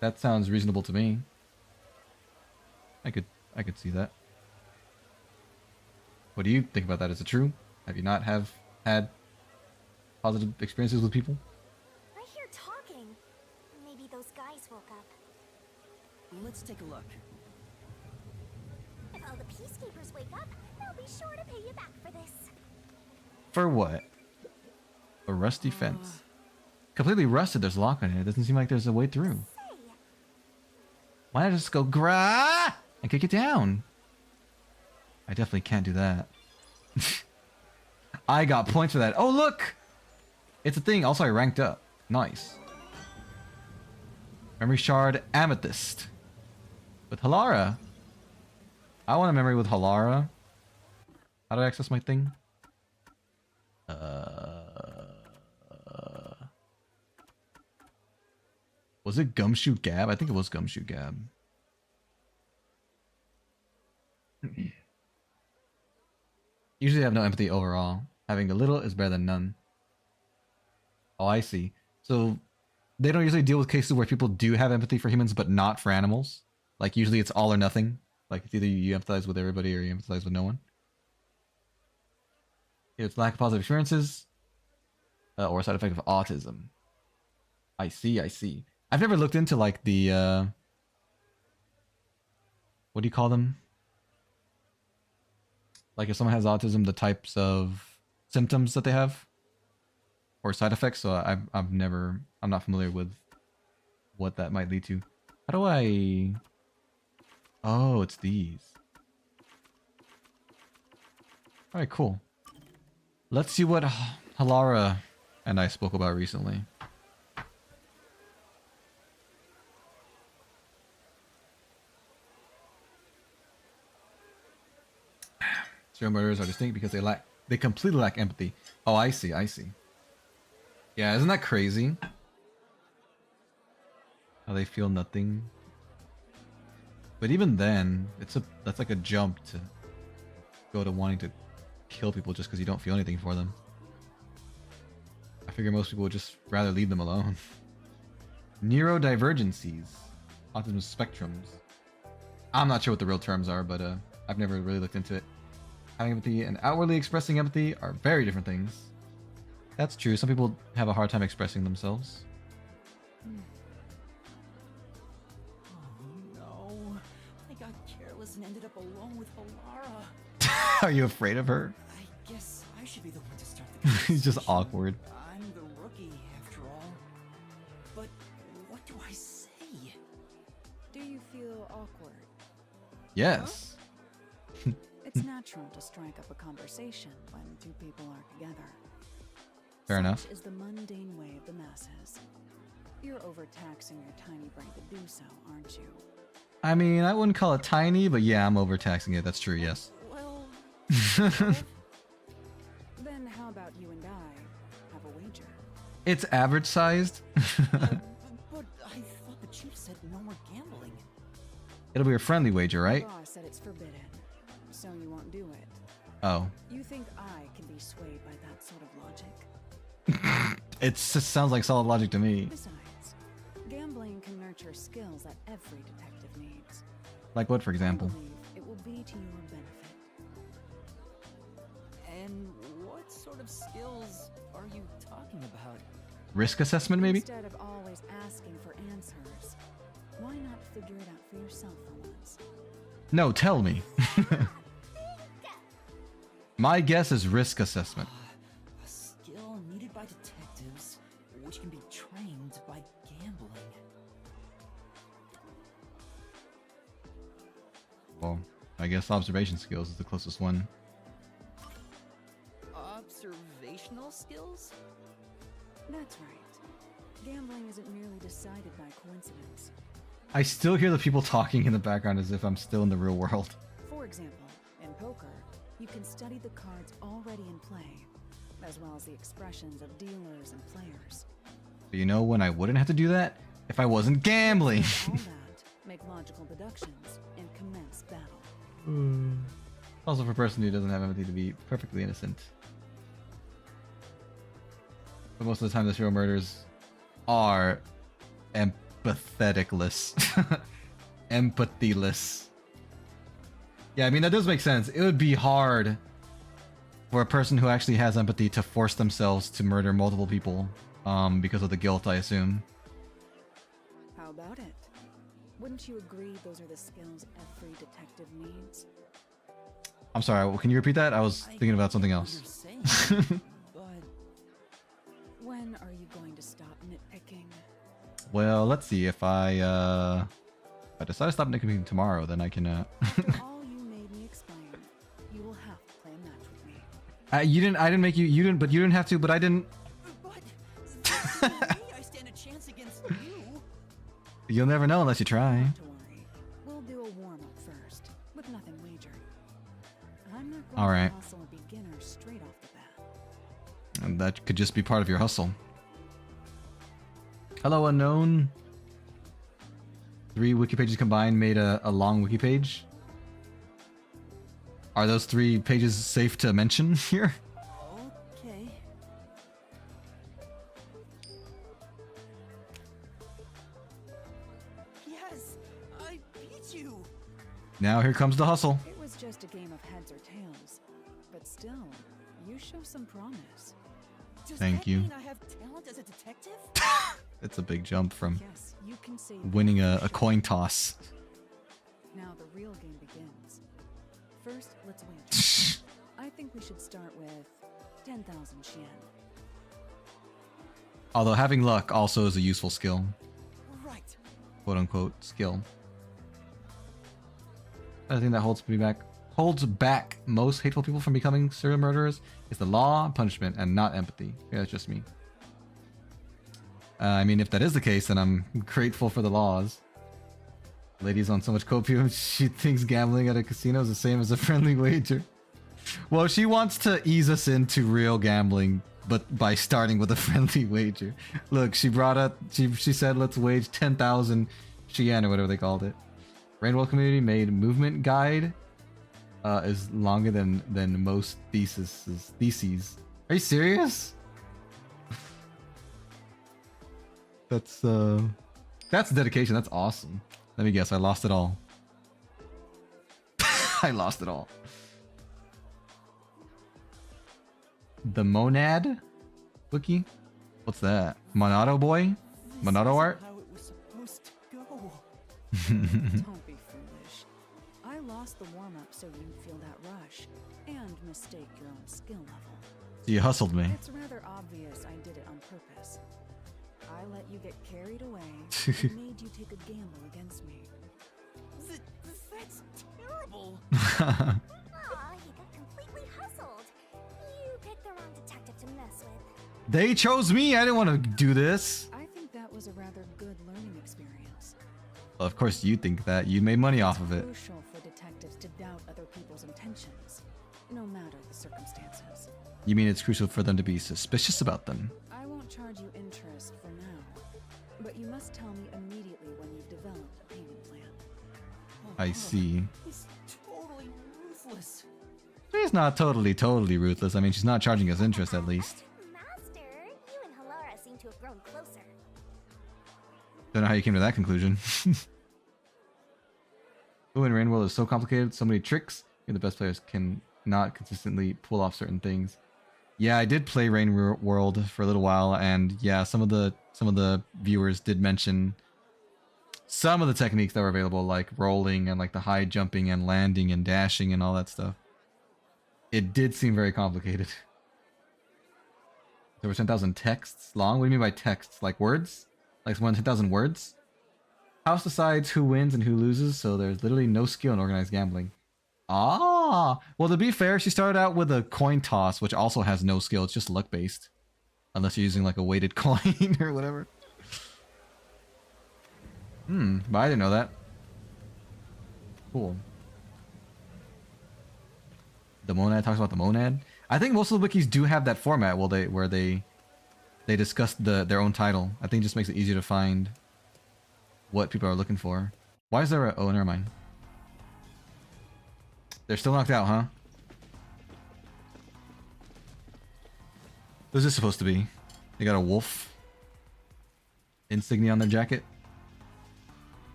That sounds reasonable to me. I could see that. What do you think about that? Is it true? Have you not had positive experiences with people? I hear talking. Maybe those guys woke up. Let's take a look. If all the peacekeepers wake up, they'll be sure to pay you back for this. For what? A rusty fence. Completely rusted, there's a lock on it. It doesn't seem like there's a way through. Why not just go grah and kick it down? I definitely can't do that. I got points for that. Oh, look! It's a thing. Also, I ranked up. Nice. Memory shard amethyst. With Halara. I want a memory with Halara. How do I access my thing? Was it Gumshoe Gab? I think it was Gumshoe Gab. Usually I have no empathy overall. Having a little is better than none. Oh, I see. So they don't usually deal with cases where people do have empathy for humans but not for animals. Like usually it's all or nothing. Like it's either you empathize with everybody or you empathize with no one. It's lack of positive experiences or a side effect of autism. I see, I see. I've never looked into like the what do you call them? Like if someone has autism, the types of symptoms that they have or side effects. So I'm not familiar with what that might lead to. How do I? Oh, it's these. All right, cool. Let's see what Halara and I spoke about recently. Serial murderers are distinct because they completely lack empathy. Oh, I see, I see. Yeah, isn't that crazy? How they feel nothing. But even then, that's like a jump to go to wanting to kill people just because you don't feel anything for them. I figure most people would just rather leave them alone. Neurodivergencies. Autism spectrums. I'm not sure what the real terms are, but I've never really looked into it. Having empathy and outwardly expressing empathy are very different things. That's true. Some people have a hard time expressing themselves. Oh no. I got careless and ended up alone with Halara. Are you afraid of her? I guess I should be the one to start the He's just awkward. I'm the rookie, after all. But what do I say? Do you feel awkward? Yes. It's natural to strike up a conversation when two people are together. Fair enough. Such is the mundane way of the masses. You're overtaxing your tiny brain to do so, aren't you? I mean, I wouldn't call it tiny, but yeah, I'm overtaxing it. That's true, yes. Well, then how about you and I have a wager? It's average sized. but I thought the chief said no more gambling. It'll be a friendly wager, right? The boss said it's forbidden, so you won't do it. Oh. You think I can be swayed by that sort of logic? It just sounds like solid logic to me. Besides, gambling can nurture skills that every detective needs. Like what, for example? I believe it will be to your benefit. And what sort of skills are you talking about? Risk assessment, maybe? Instead of always asking for answers, why not figure it out for yourself for once? No, tell me. My guess is risk assessment. A skill needed by detectives, which can be trained by gambling. Well, I guess observation skills is the closest one. Observational skills? That's right. Gambling isn't merely decided by coincidence. I still hear the people talking in the background as if I'm still in the real world. For example, in poker, you can study the cards already in play, as well as the expressions of dealers and players. But you know when I wouldn't have to do that? If I wasn't gambling. All that, make logical deductions, and commence battle. Also for a person who doesn't have empathy to be perfectly innocent. But most of the time the serial murders are empatheticless. Empathyless. Yeah, I mean that does make sense. It would be hard for a person who actually has empathy to force themselves to murder multiple people because of the guilt, I assume. How about it? Wouldn't you agree those are the skills every detective needs? I'm sorry, can you repeat that? I was thinking about something else. But when are you going to stop nitpicking? Well, let's see. If I decide to stop nitpicking tomorrow, then I can. After all you made me explain, you will have to play a match with me. You didn't. I didn't make you. You didn't. But you didn't have to. But I didn't. But I stand a chance against you. You'll never know unless you try. Not to worry. We'll do a warm-up first, with nothing wagered. I'm not going All right. to hustle a beginner straight off the bat. And that could just be part of your hustle. Hello, unknown. 3 wiki pages combined made a long wiki page. Are those 3 pages safe to mention here? Okay. Yes, I beat you. Now here comes the hustle. It was just a game of heads or tails, but still, you show some promise. Does Thank that you. mean I have talent as a detective? It's a big jump from Yes, you can say winning a coin toss. Now the real game begins. First, let's wager. I think we should start with 10,000 yen. Although having luck also is a useful skill. Right. Quote unquote skill. I think that holds back most hateful people from becoming serial murderers is the law, punishment, and not empathy. Yeah, that's just me. I mean, if that is the case, then I'm grateful for the laws. Lady's on so much copium, she thinks gambling at a casino is the same as a friendly wager. Well, she wants to ease us into real gambling, but by starting with a friendly wager. Look, she brought up, she said, let's wage 10,000 yen or whatever they called it. Rainbow Community made movement guide is longer than most theses. Are you serious? That's dedication. That's awesome. Let me guess. I lost it all. I lost it all. The Monad wiki? What's that? Monado boy? Monado art? How it was supposed to go. Don't be foolish. I lost the warm-up so you'd feel that rush and mistake your own skill level. You hustled me. It's rather obvious I did it on purpose. I let you get carried away and made you take a gamble against me. That's terrible. Aw, he got completely hustled. You picked the wrong detective to mess with. They chose me. I didn't want to do this. I think that was a rather good learning experience. Well, of course you think that. You made money off of it. Crucial for detectives to doubt other people's intentions, no matter the circumstances. You mean it's crucial for them to be suspicious about them? I won't charge you interest for now, but you must tell me immediately when you've developed a payment plan. I see. He's totally ruthless. She's not totally ruthless. I mean, she's not charging us interest at least. Master, you and Halara seem to have grown closer. Don't know how you came to that conclusion. Ooh, and Rain World is so complicated, so many tricks. Even the best players can not consistently pull off certain things. Yeah, I did play Rain World for a little while, and yeah, some of the viewers did mention some of the techniques that were available, like rolling and like the high jumping and landing and dashing and all that stuff. It did seem very complicated. There were 10,000 texts long. What do you mean by texts? Like words? Like more than 10,000 words? House decides who wins and who loses, so there's literally no skill in organized gambling. Ah, well, to be fair, she started out with a coin toss, which also has no skill. It's just luck based, unless you're using like a weighted coin or whatever. But I didn't know that. Cool. The monad talks about the monad. I think most of the wikis do have that format where they discuss their own title. I think it just makes it easier to find what people are looking for. Why is there a... Oh, never mind. They're still knocked out, huh? Who's this supposed to be? They got a wolf insignia on their jacket.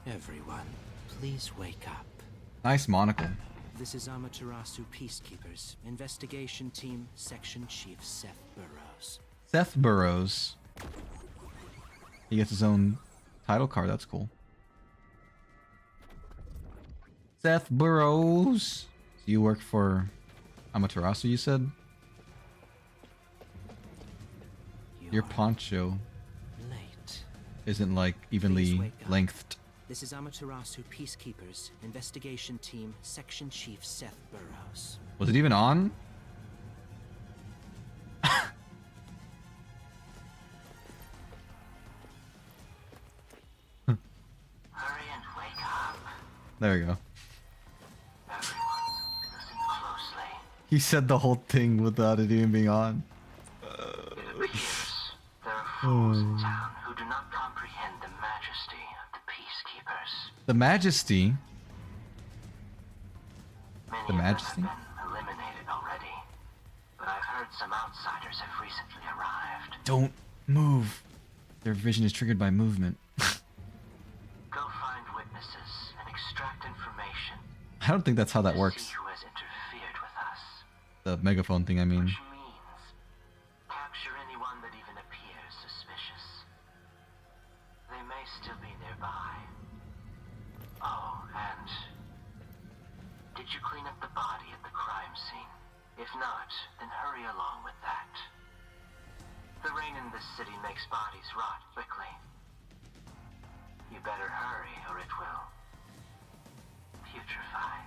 Everyone, please wake up. Nice monocle. This is Amaterasu Peacekeepers, Investigation Team, Section Chief Seth Burrows. Seth Burrows. He gets his own title card. That's cool. Seth Burrows. So you work for Amaterasu, you said? Your poncho late. isn't like evenly lengthed. This is Amaterasu Peacekeepers, Investigation Team, Section Chief Seth Burrows. Was it even on? Hurry and wake up. There we go. Everyone, listen closely. He said the whole thing without it even being on. It appears there are fools in town who do not comprehend the majesty of the Peacekeepers. The Majesty? Many The of Majesty? them have been eliminated already, but I've heard some outsiders have recently arrived. Don't move. Their vision is triggered by movement. Go find witnesses and extract information. I don't think that's how that to works. See who has interfered with us. The megaphone thing, I mean. Which means capture anyone that even appears suspicious. They may still be nearby. Oh, and did you clean up the body at the crime scene? If not, then hurry along with that. The rain in this city makes bodies rot quickly. You better hurry or it will putrefy.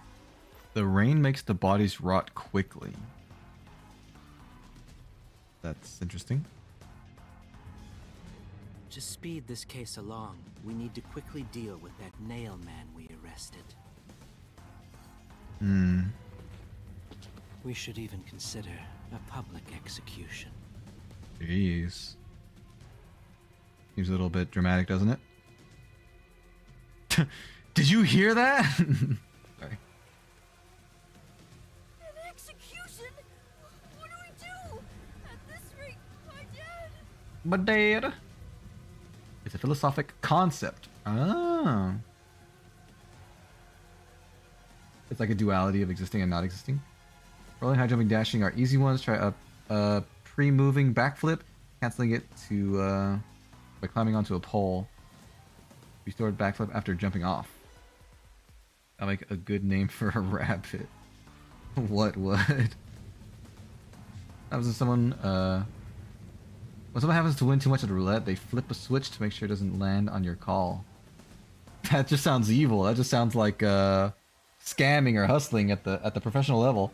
The rain makes the bodies rot quickly. That's interesting. To speed this case along, we need to quickly deal with that nail man we arrested. We should even consider a public execution. Jeez. Seems a little bit dramatic, doesn't it? Did you hear that? Sorry. An execution? What do we do? At this rate, my dad... It's a philosophic concept. Ah. It's like a duality of existing and not existing. Rolling, high jumping, dashing are easy ones. Try a pre-moving backflip, canceling it to by climbing onto a pole. Restored backflip after jumping off. I like a good name for a rabbit. What would? That was someone. When someone happens to win too much of the roulette, they flip a switch to make sure it doesn't land on your call. That just sounds evil. That just sounds like scamming or hustling at the professional level.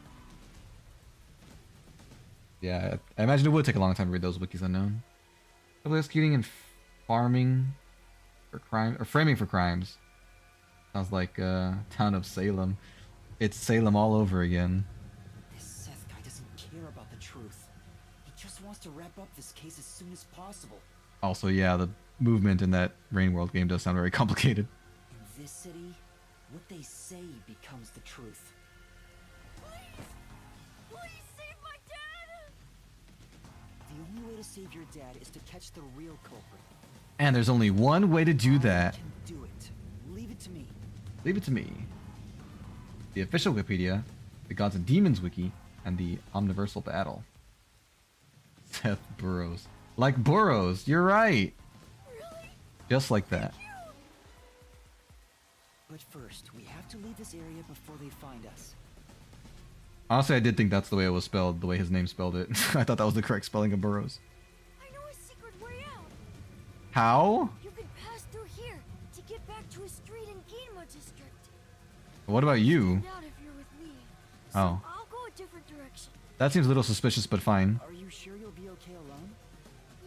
Yeah, I imagine it would take a long time to read those wikis unknown. Double executing and farming for crime or framing for crimes. Sounds like town of Salem. It's Salem all over again. This Seth guy doesn't care about the truth. He just wants to wrap up this case as soon as possible. Also, yeah, the movement in that Rain World game does sound very complicated. In this city, what they say becomes the truth. Please! Please save my dad! The only way to save your dad is to catch the real culprit. And there's only one way to do that. I can do it. Leave it to me. Leave it to me. The official Wikipedia, the Gods and Demons wiki, and the Omniversal Battle. Seth Burrows. Like Burrows, you're right. Really? Just like that. But first, we have to leave this area before they find us. Honestly, I did think that's the way it was spelled, the way his name spelled it. I thought that was the correct spelling of Burrows. I know a secret way out. How? You can pass through here to get back to a street in Ginma district. What about you? Find out if you're with me. So Oh. I'll go a different direction. That seems a little suspicious, but fine. Are you sure you'll be okay alone?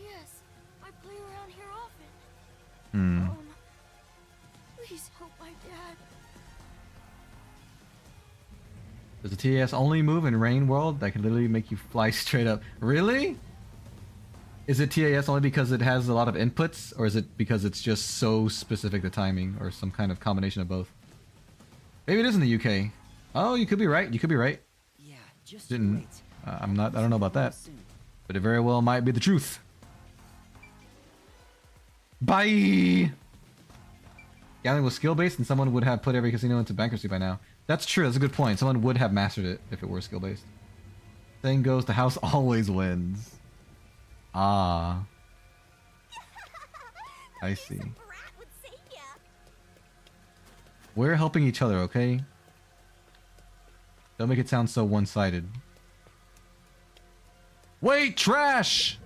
Yes, I play around here often. Please help my dad. There's a TAS only move in Rain World that can literally make you fly straight up. Really? Is it TAS only because it has a lot of inputs, or is it because it's just so specific to timing, or some kind of combination of both? Maybe it is in the UK. Oh, you could be right. You could be right. Yeah, just Didn't. wait. I'm not. I don't know about that, Soon. but it very well might be the truth. Bye. Gambling was skill based, and someone would have put every casino into bankruptcy by now. That's true. That's a good point. Someone would have mastered it if it were skill based. Saying goes, the house always wins. Ah. I see. We're helping each other, okay? Don't make it sound so one-sided. Wait, trash!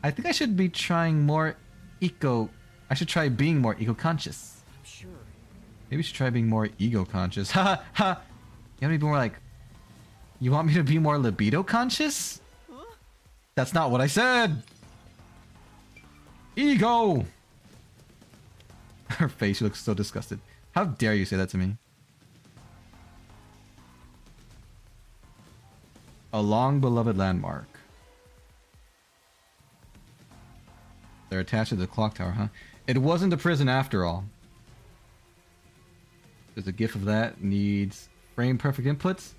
I think I should be trying more I should try being more eco-conscious. I'm sure. Maybe we should try being more ego-conscious. Ha ha! You want me to be more like... You want me to be more libido-conscious? Huh? That's not what I said! Ego! Her face, she looks so disgusted. How dare you say that to me? A long-beloved landmark. They're attached to the clock tower, huh? It wasn't a prison after all. There's a gif of that. Needs frame-perfect inputs.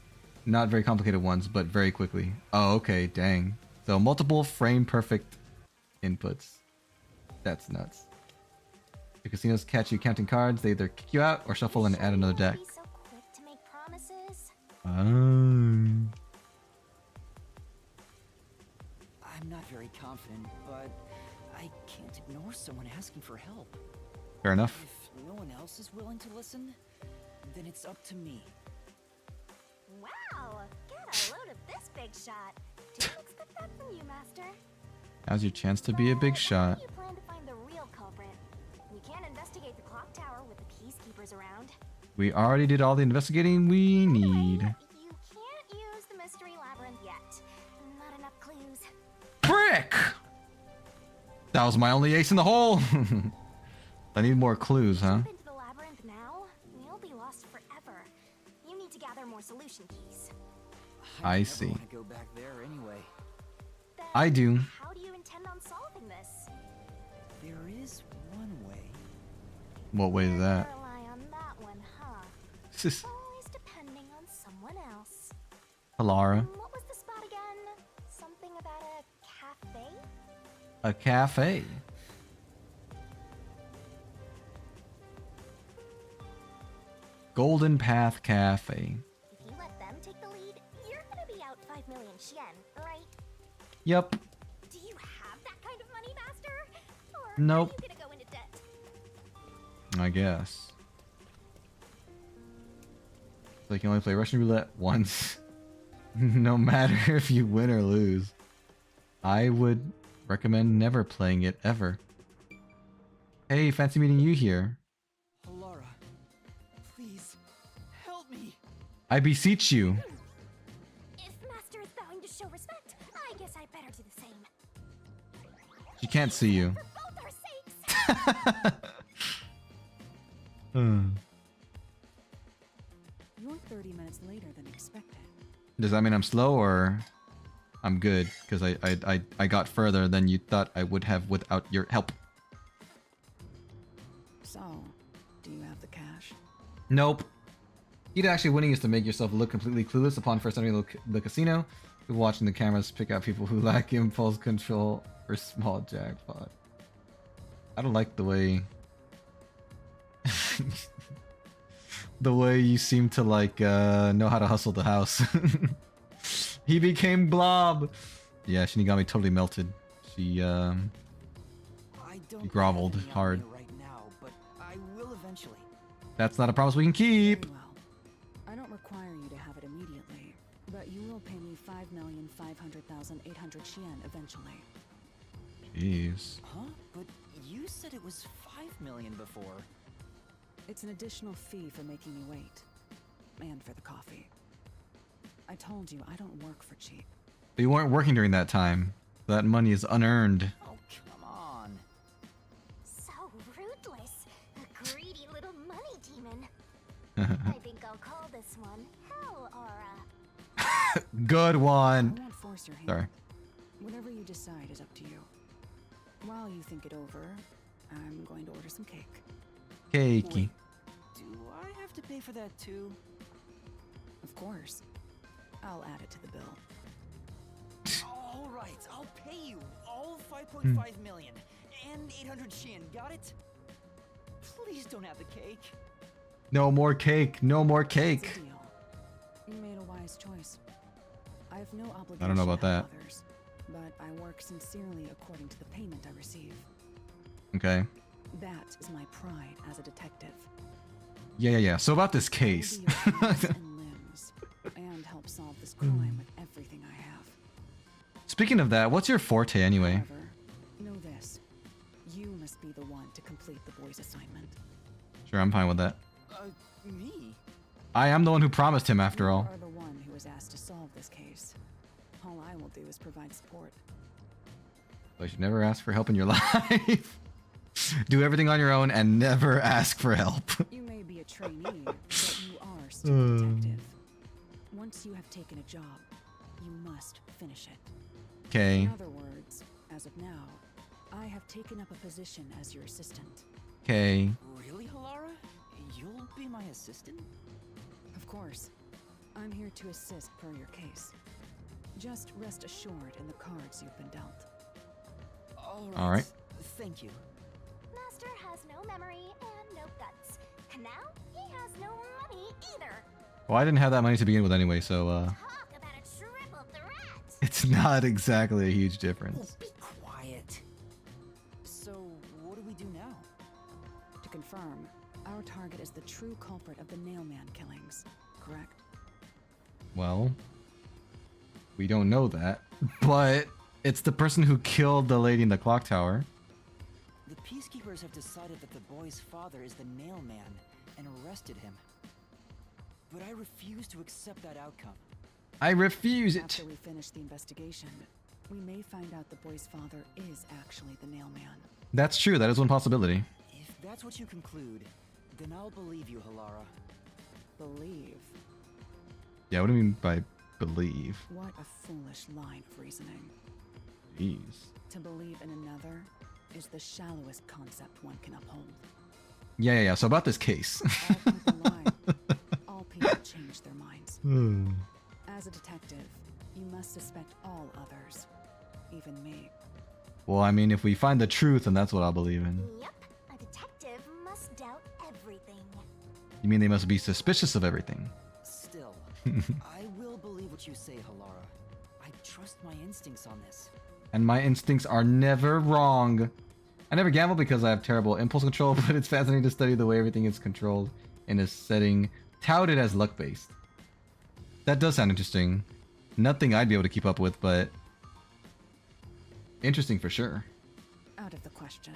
Not very complicated ones, but very quickly. Oh, okay, dang. So multiple frame-perfect inputs. That's nuts. The casinos catch you counting cards. They either kick you out or shuffle and add another deck. I'm not very confident, but I can't ignore someone asking for help. Fair enough. If no one else is willing to listen, then it's up to me. Wow, get a load of this big shot. Didn't expect that from you, Master. Now's your chance to be a big shot. You plan to find the real culprit. You can't investigate the clock tower with the peacekeepers around. We already did all the investigating we need. You can't use the mystery labyrinth yet. Not enough clues. Frick! That was my only ace in the hole. I need more clues, huh? Jump into the labyrinth now, you'll be lost forever. You need to gather more solution keys. I never see. want to go back there anyway. Then I do. How do you intend on solving this? There is one way. What way is that? Rely on that one, huh? Sis. Always depending on someone else. Alara. What was the spot again? Something about a cafe? A cafe. Golden Path Cafe. If you let them take the lead, you're gonna be out 5 million yen, right? Yep. Do you have that kind of money, Master? Or Nope. are you gonna go into debt? I guess. So you can only play Russian roulette once. No matter if you win or lose. I would recommend never playing it ever. Hey, fancy meeting you here. Alara, please help me. I beseech you. If Master is vowing to show respect, I guess I better do the same. She can't see you. For both our sakes! You're 30 minutes later than expected. Does that mean I'm slow or I'm good? Because I got further than you thought I would have without your help. So, do you have the cash? Nope. Key to actually winning is to make yourself look completely clueless upon first entering the casino. Watching the cameras pick out people who lack impulse control or small jackpot. I don't like the way... the way you seem to like know how to hustle the house. He became Blob. Yeah, Shinigami totally melted. She groveled have any hard. on me right now, but I will eventually. That's not a promise we can keep. Very well. I don't require you to have it immediately, but you will pay me 5,500,800 yen eventually. Jeez. Huh? But you said it was 5 million before. It's an additional fee for making me wait. And for the coffee. I told you, I don't work for cheap. But you weren't working during that time. That money is unearned. Oh, come on. ruthless. A greedy little money demon. I think I'll call this one Hell Aura. Good I one. won't force your hand. Sorry. Whatever you decide is up to you. While you think it over, I'm going to order some cake. Cakey. Do I have to pay for that too? Of course. I'll add it to the bill. All right, I'll pay you all 5.5 million and 800 Shin. Got it? Please don't have the cake. No more cake. No more It's cake. a deal. You made a wise choice. I have no obligation I don't know about to help that. others, but I work sincerely according to the payment I receive. Okay. That is my pride as a detective. Yeah. So about this I will case. be your hands and limbs, and help solve this crime with everything I have. Speaking of that, what's your forte anyway? However, know this. You must be the one to complete the boy's assignment. Sure, I'm fine with that. Me? I am the one who promised him after You all. are the one who was asked to solve this case. All I will do is provide support. I should never ask for help in your life. Do everything on your own and never ask for help. You may be a trainee, but you are still a detective. Once you have taken a job, you must finish it. Okay. In other words, as of now, I have taken up a position as your assistant. Okay. Really, Halara? You'll be my assistant? Of course. I'm here to assist per your case. Just rest assured in the cards you've been dealt. All right. Thank you. Master has no memory and no guts. And now he has no money either. Well, I didn't have that money to begin with anyway, so Talk about a triple threat. it's not exactly a huge difference. Be quiet. So, what do we do now? To confirm, our target is the true culprit of the Nailman killings, correct? Well, we don't know that, but it's the person who killed the lady in the clock tower. The peacekeepers have decided that the boy's father is the Nailman and arrested him. But I refuse to accept that outcome. I refuse it. After we finish the investigation, we may find out the boy's father is actually the Nailman. That's true. That is one possibility. If that's what you conclude, then I'll believe you, Halara. Believe? Yeah, what do you mean by believe? What a foolish line of reasoning. Jeez. To believe in another is the shallowest concept one can uphold. Yeah. So about this case. All people lie. All people change their minds. As a detective, you must suspect all others, even me. Well, I mean, if we find the truth, then that's what I'll believe in. Yep, a detective must doubt everything. You mean they must be suspicious of everything? Still, I will believe what you say, Halara. I trust my instincts on this. And my instincts are never wrong. I never gamble because I have terrible impulse control, but it's fascinating to study the way everything is controlled in a setting touted as luck-based. That does sound interesting. Nothing I'd be able to keep up with, but interesting for sure. Out of the question.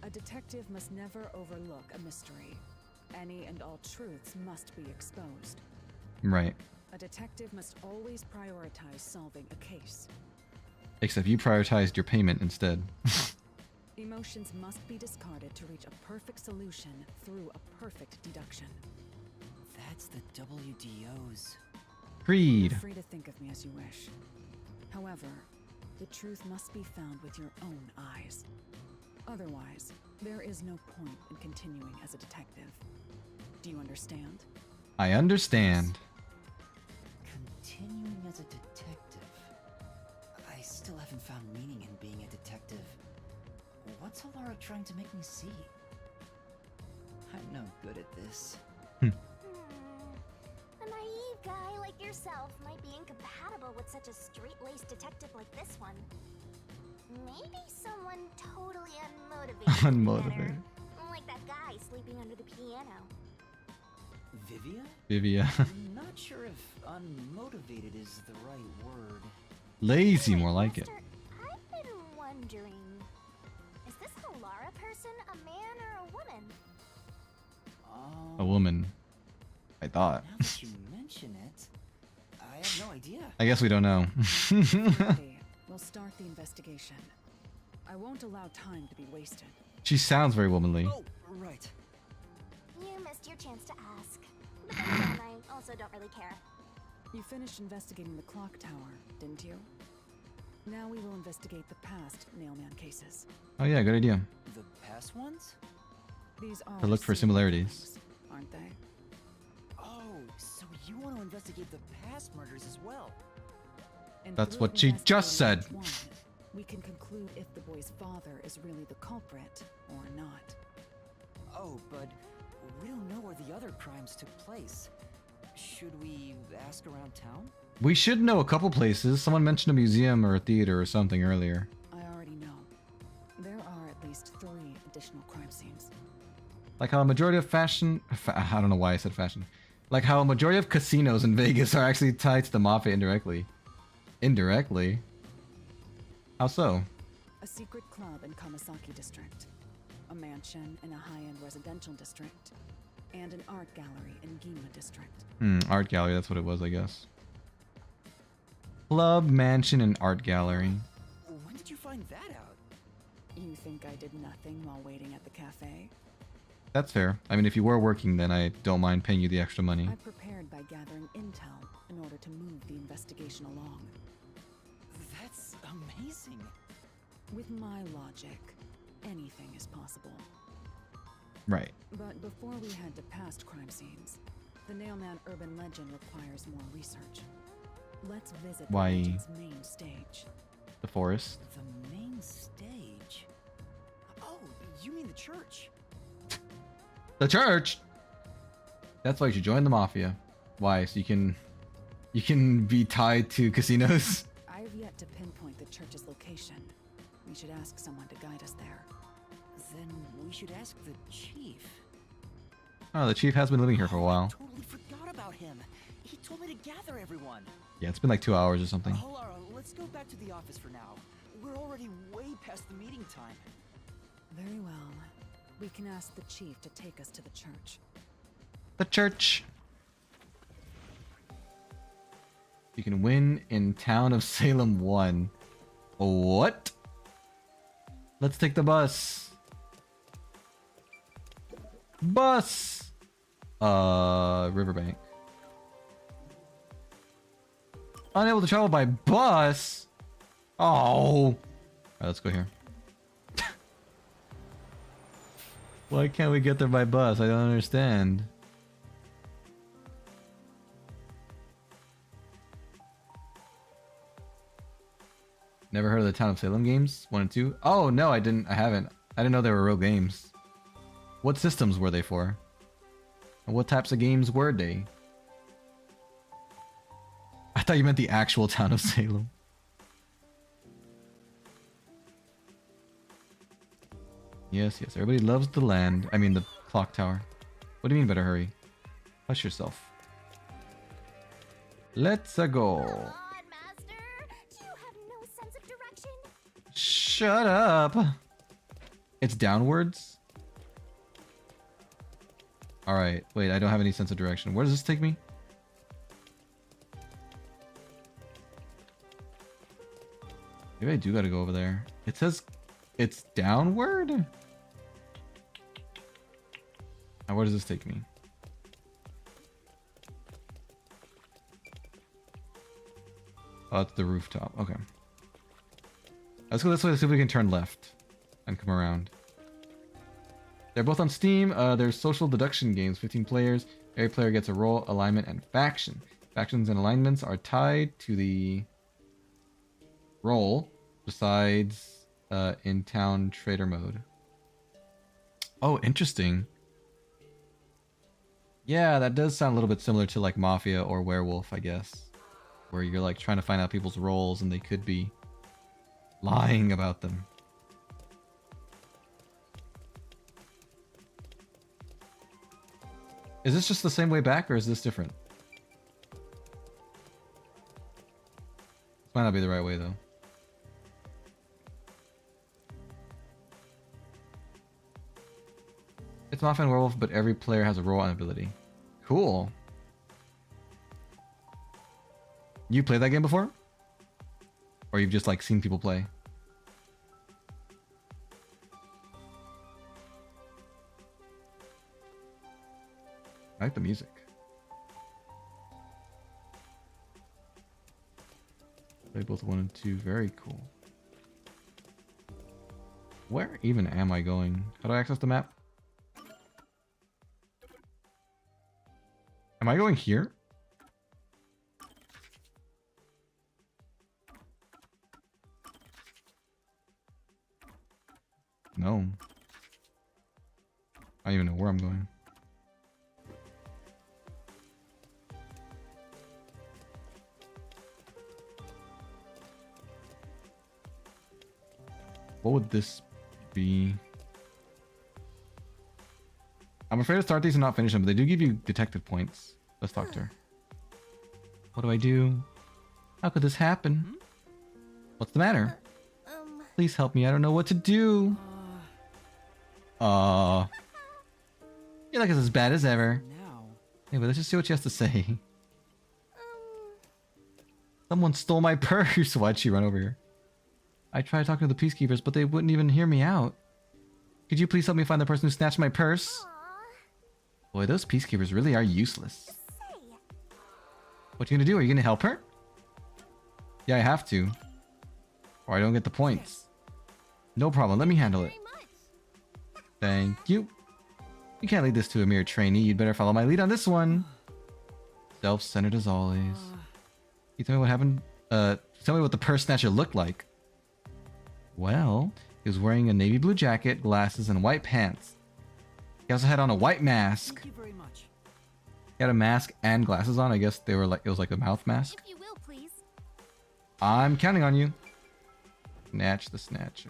A detective must never overlook a mystery. Any and all truths must be exposed. Right. A detective must always prioritize solving a case. Except you prioritized your payment instead. Emotions must be discarded to reach a perfect solution through a perfect deduction. That's the WDOs. Creed. Feel free to think of me as you wish. However, the truth must be found with your own eyes. Otherwise, there is no point in continuing as a detective. Do you understand? I understand. Continuing as a detective. I still haven't found meaning in being a detective. What's Halara trying to make me see? I'm no good at this. A naive guy like yourself might be incompatible with such a straight-laced detective like this one. Maybe someone totally unmotivated. Unmotivated. Like that guy sleeping under the piano. Vivia? Vivia. I'm not sure if unmotivated is the right word. Lazy, more like it. Master, I've been wondering, is this Halara person a man or a woman? A woman. I thought. Now that you mention it, I have no idea. I guess we don't know. Okay, we'll start the investigation. I won't allow time to be wasted. She sounds very womanly. Oh, right. You missed your chance to ask. But then again, I also don't really care. You finished investigating the clock tower, didn't you? Now we will investigate the past Nailman cases. Oh yeah, good idea. The past ones? These are To look for serial similarities. crimes, aren't they? Oh, so you want to investigate the past murders as well? And That's through what she just said. investigating each one, we can conclude if the boy's father is really the culprit or not. Oh, but we don't know where the other crimes took place. Should we ask around town? We should know a couple places. Someone mentioned a museum or a theater or something earlier. I already know. There are at least 3 additional crime scenes. Like how a majority of I don't know why I said fashion. Like how a majority of casinos in Vegas are actually tied to the mafia indirectly. Indirectly? How so? A secret club in Kamasaki district, a mansion in a high-end residential district, and an art gallery in Ginma district. Art gallery, that's what it was, I guess. Club, mansion, and art gallery. When did you find that out? You think I did nothing while waiting at the cafe? That's fair. I mean, if you were working, then I don't mind paying you the extra money. I prepared by gathering intel in order to move the investigation along. That's amazing. With my logic, anything is possible. Right. But before we head to past crime scenes, the Nailman urban legend requires more research. Let's visit the Why? legend's main stage. The forest. The main stage? Oh, you mean the church? The church! That's why you should join the mafia. Why? So you can be tied to casinos? I have yet to pinpoint the church's location. We should ask someone to guide us there. Then we should ask the chief. Oh, the chief has been living here for a while. I totally forgot about him. He told me to gather everyone. Yeah, it's been like 2 hours or something. Hold on, let's go back to the office for now. We're already way past the meeting time. Very well. We can ask the chief to take us to the church. The church! You can win in Town of Salem 1. What? Let's take the bus. Bus! Riverbank. Unable to travel by bus? Oh! Alright, let's go here. Why can't we get there by bus? I don't understand. Never heard of the Town of Salem games? 1 and 2? Oh, no, I haven't. I didn't know they were real games. What systems were they for? And what types of games were they? I thought you meant the actual Town of Salem. Yes, yes. Everybody loves the land. I mean, the clock tower. What do you mean better hurry? Hush yourself. Let's go. Come on, Master. Do you have no sense of direction? Shut up. It's downwards? Alright. Wait, I don't have any sense of direction. Where does this take me? Maybe I do gotta go over there. It says it's downward? Now where does this take me? Oh, that's the rooftop. Okay. Let's go this way to see if we can turn left and come around. They're both on Steam. There's social deduction games, 15 players. Every player gets a role, alignment, and faction. Factions and alignments are tied to the role, besides in-town trader mode. Oh, interesting. Yeah, that does sound a little bit similar to like Mafia or Werewolf, I guess. Where you're like trying to find out people's roles and they could be lying about them. Is this just the same way back or is this different? This might not be the right way though. It's Mafia and Werewolf, but every player has a role and ability. Cool. You played that game before? Or you've just like seen people play? I like the music. Play both 1 and 2. Very cool. Where even am I going? How do I access the map? Am I going here? No. I don't even know where I'm going. What would this be? I'm afraid to start these and not finish them, but they do give you detective points. Let's talk to her. What do I do? How could this happen? What's the matter? Please help me. I don't know what to do. You're like it's as bad as ever. Now. Yeah, but let's just see what she has to say. Someone stole my purse. Why'd she run over here? I tried talking to the peacekeepers, but they wouldn't even hear me out. Could you please help me find the person who snatched my purse? Boy, those peacekeepers really are useless. What you gonna do? Are you gonna help her? Yeah, I have to. Or I don't get the points. No problem, let me handle it. Thank you. You can't lead this to a mere trainee. You'd better follow my lead on this one. Self-centered as always. You tell me what happened? Tell me what the purse snatcher looked like. Well, he was wearing a navy blue jacket, glasses, and white pants. He also had on a white mask. Thank you very much. He had a mask and glasses on. I guess they were like, it was like a mouth mask. If you will, please. I'm counting on you. Snatch the snatcher.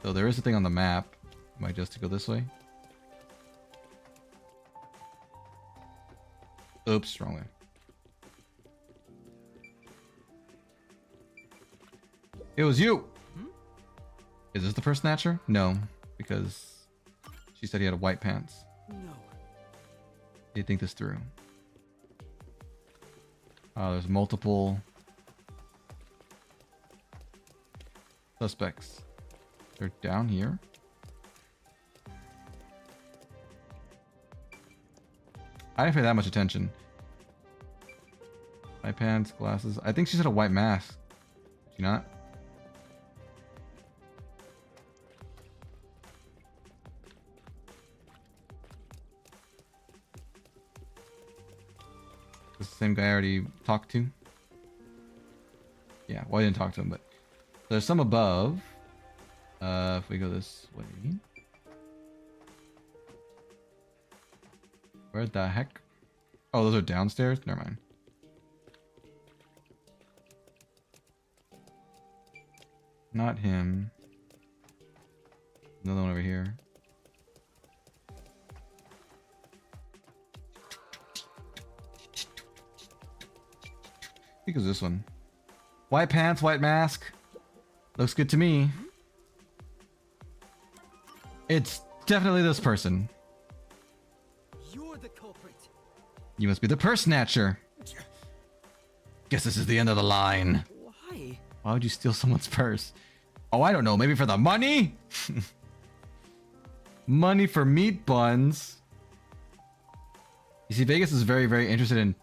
So there is a thing on the map. Am I just to go this way? Oops, wrong way. It was you! Is this the first snatcher? No, because she said he had white pants. No. You think this through. There's multiple suspects. They're down here. I didn't pay that much attention. White pants, glasses. I think she said a white mask. Did she not? This is the same guy I already talked to. Yeah, well, I didn't talk to him, but there's some above. If we go this way. Where the heck? Oh, those are downstairs? Never mind. Not him. Another one over here. I think it was this one. White pants, white mask. Looks good to me. It's definitely this person. You're the culprit. You must be the purse snatcher. Guess this is the end of the line. Why? Why would you steal someone's purse? Oh, I don't know. Maybe for the money? Money for meat buns. You see, Vegas is very, very interested in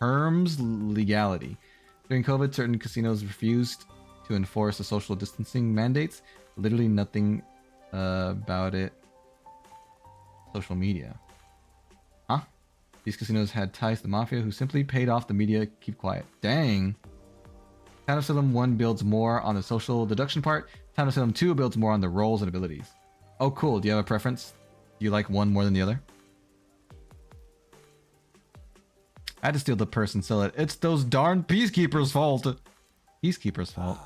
terms legality. During COVID, certain casinos refused to enforce the social distancing mandates. Literally nothing about it. Social media. Huh? These casinos had ties to the mafia who simply paid off the media to keep quiet. Dang. Town of Salem 1 builds more on the social deduction part. Town of Salem 2 builds more on the roles and abilities. Oh, cool. Do you have a preference? Do you like one more than the other? I had to steal the purse and sell it. It's those darn peacekeepers' fault. Peacekeepers' fault.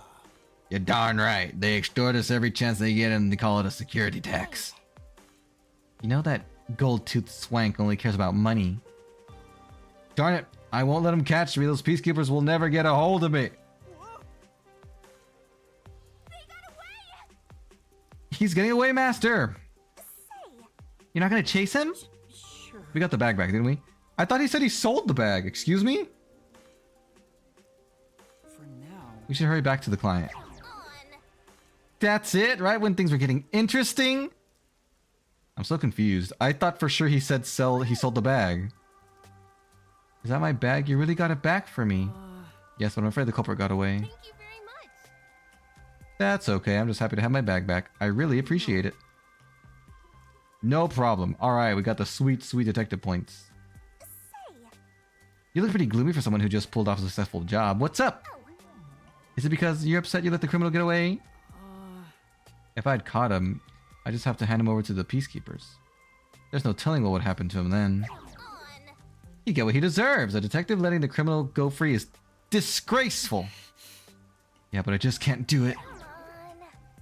You're darn right. They extort us every chance they get and they call it a security tax. You know that gold-toothed swank only cares about money. Darn it. I won't let him catch me. Those peacekeepers will never get a hold of me. He's getting away, master. You're not gonna chase him? Sure. We got the bag back, didn't we? I thought he said he sold the bag. Excuse me? For now. We should hurry back to the client. That's it, right? When things were getting interesting? I'm so confused. I thought for sure he said he sold the bag. Is that my bag? You really got it back for me. Yes, but I'm afraid the culprit got away. Thank you very much. That's okay. I'm just happy to have my bag back. I really appreciate it. No problem. Alright, we got the sweet, sweet detective points. Say, You look pretty gloomy for someone who just pulled off a successful job. What's up? Is it because you're upset you let the criminal get away? If I'd caught him, I'd just have to hand him over to the peacekeepers. There's no telling what would happen to him then. on. He get what he deserves. A detective letting the criminal go free is disgraceful. Yeah, but I just can't do it. Come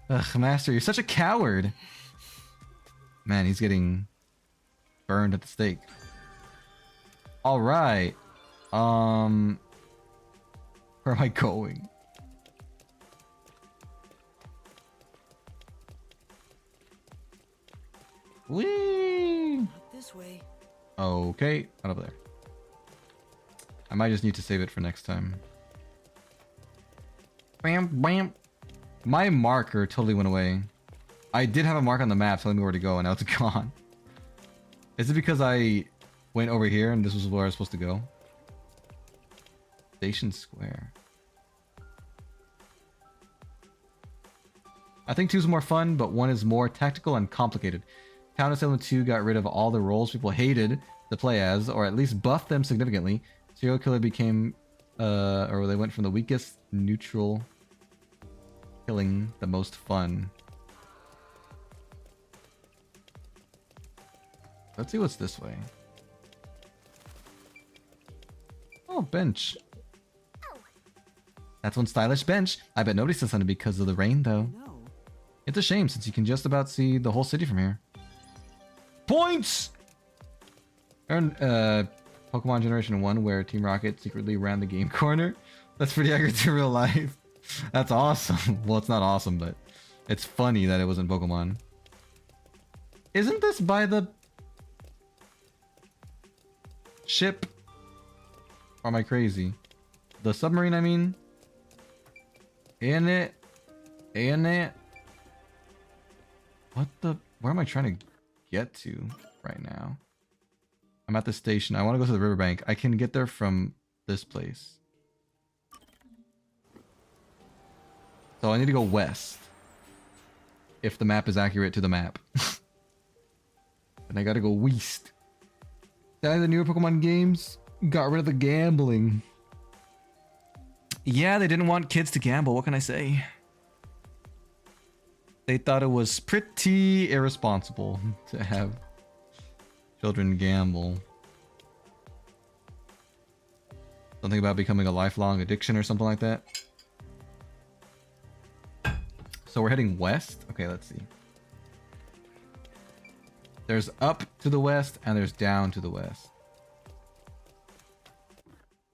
on. Ugh, Master, you're such a coward. Man, he's getting burned at the stake. All right. Where am I going? Whee! Not this way. Okay, not over there. I might just need to save it for next time. Bam, bam. My marker totally went away. I did have a mark on the map telling me where to go, and now it's gone. Is it because I went over here and this was where I was supposed to go? Station Square. I think 2 is more fun, but 1 is more tactical and complicated. Town Assailant 2 got rid of all the roles people hated to play as, or at least buffed them significantly. Serial Killer became, or they went from the weakest neutral killing the most fun. Let's see what's this way. Oh, bench. That's one stylish bench. I bet nobody sits on it because of the rain, though. No. It's a shame since you can just about see the whole city from here. Points! Earned Pokemon Generation 1 where Team Rocket secretly ran the game corner. That's pretty accurate to real life. That's awesome. Well, it's not awesome, but it's funny that it was in Pokemon. Isn't this by the ship? Or am I crazy? The submarine, I mean? In it? What the? Where am I trying to get to right now? I'm at the station. I want to go to the riverbank. I can get there from this place. So I need to go west. If the map is accurate to the map. And I gotta go west. The newer Pokemon games got rid of the gambling. Yeah, they didn't want kids to gamble. What can I say? They thought it was pretty irresponsible to have children gamble. Something about becoming a lifelong addiction or something like that. So we're heading west? Okay, let's see. There's up to the west and there's down to the west.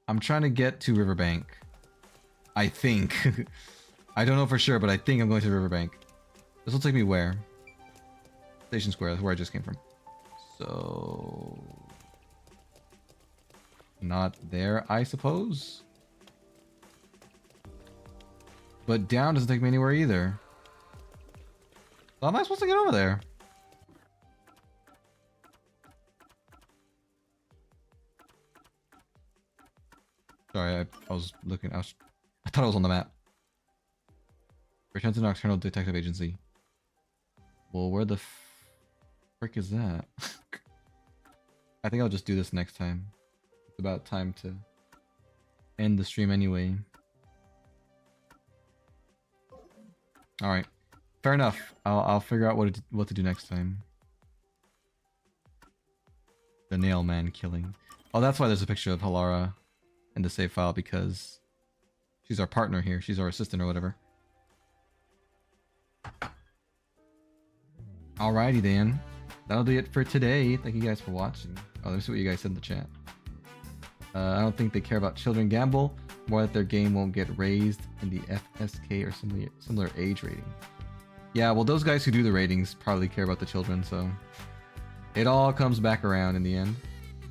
I'm trying to get to Riverbank. I think. I don't know for sure, but I think I'm going to Riverbank. This will take me where? Station Square, that's where I just came from. So... not there, I suppose? But down doesn't take me anywhere either. How am I supposed to get over there? Sorry, I was looking. I thought it was on the map. Return to Nocturnal Detective Agency. Well, where the frick is that? I think I'll just do this next time. It's about time to end the stream anyway. All right, fair enough. I'll figure out what to do next time. The nail man killing. Oh, that's why there's a picture of Halara in the save file, because she's our partner here. She's our assistant or whatever. Alrighty then. That'll do it for today. Thank you guys for watching. Oh, let me see what you guys said in the chat. I don't think they care about children gamble, more that their game won't get raised in the FSK or similar age rating. Yeah, well, those guys who do the ratings probably care about the children, so it all comes back around in the end.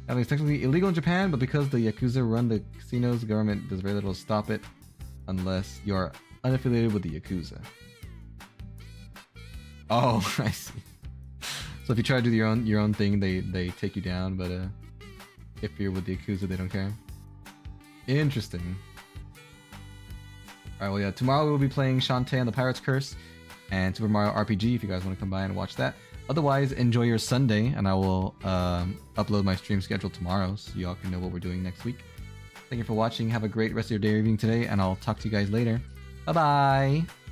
I mean, it's technically illegal in Japan, but because the Yakuza run the casinos, the government does very little to stop it unless you're unaffiliated with the Yakuza. Oh, I see. So if you try to do your own thing, they take you down. But if you're with the Yakuza, they don't care. Interesting. Alright, well yeah, tomorrow we will be playing Shantae and the Pirate's Curse and Super Mario RPG if you guys want to come by and watch that. Otherwise, enjoy your Sunday, and I will upload my stream schedule tomorrow so y'all can know what we're doing next week. Thank you for watching. Have a great rest of your day or evening today, and I'll talk to you guys later. Bye-bye!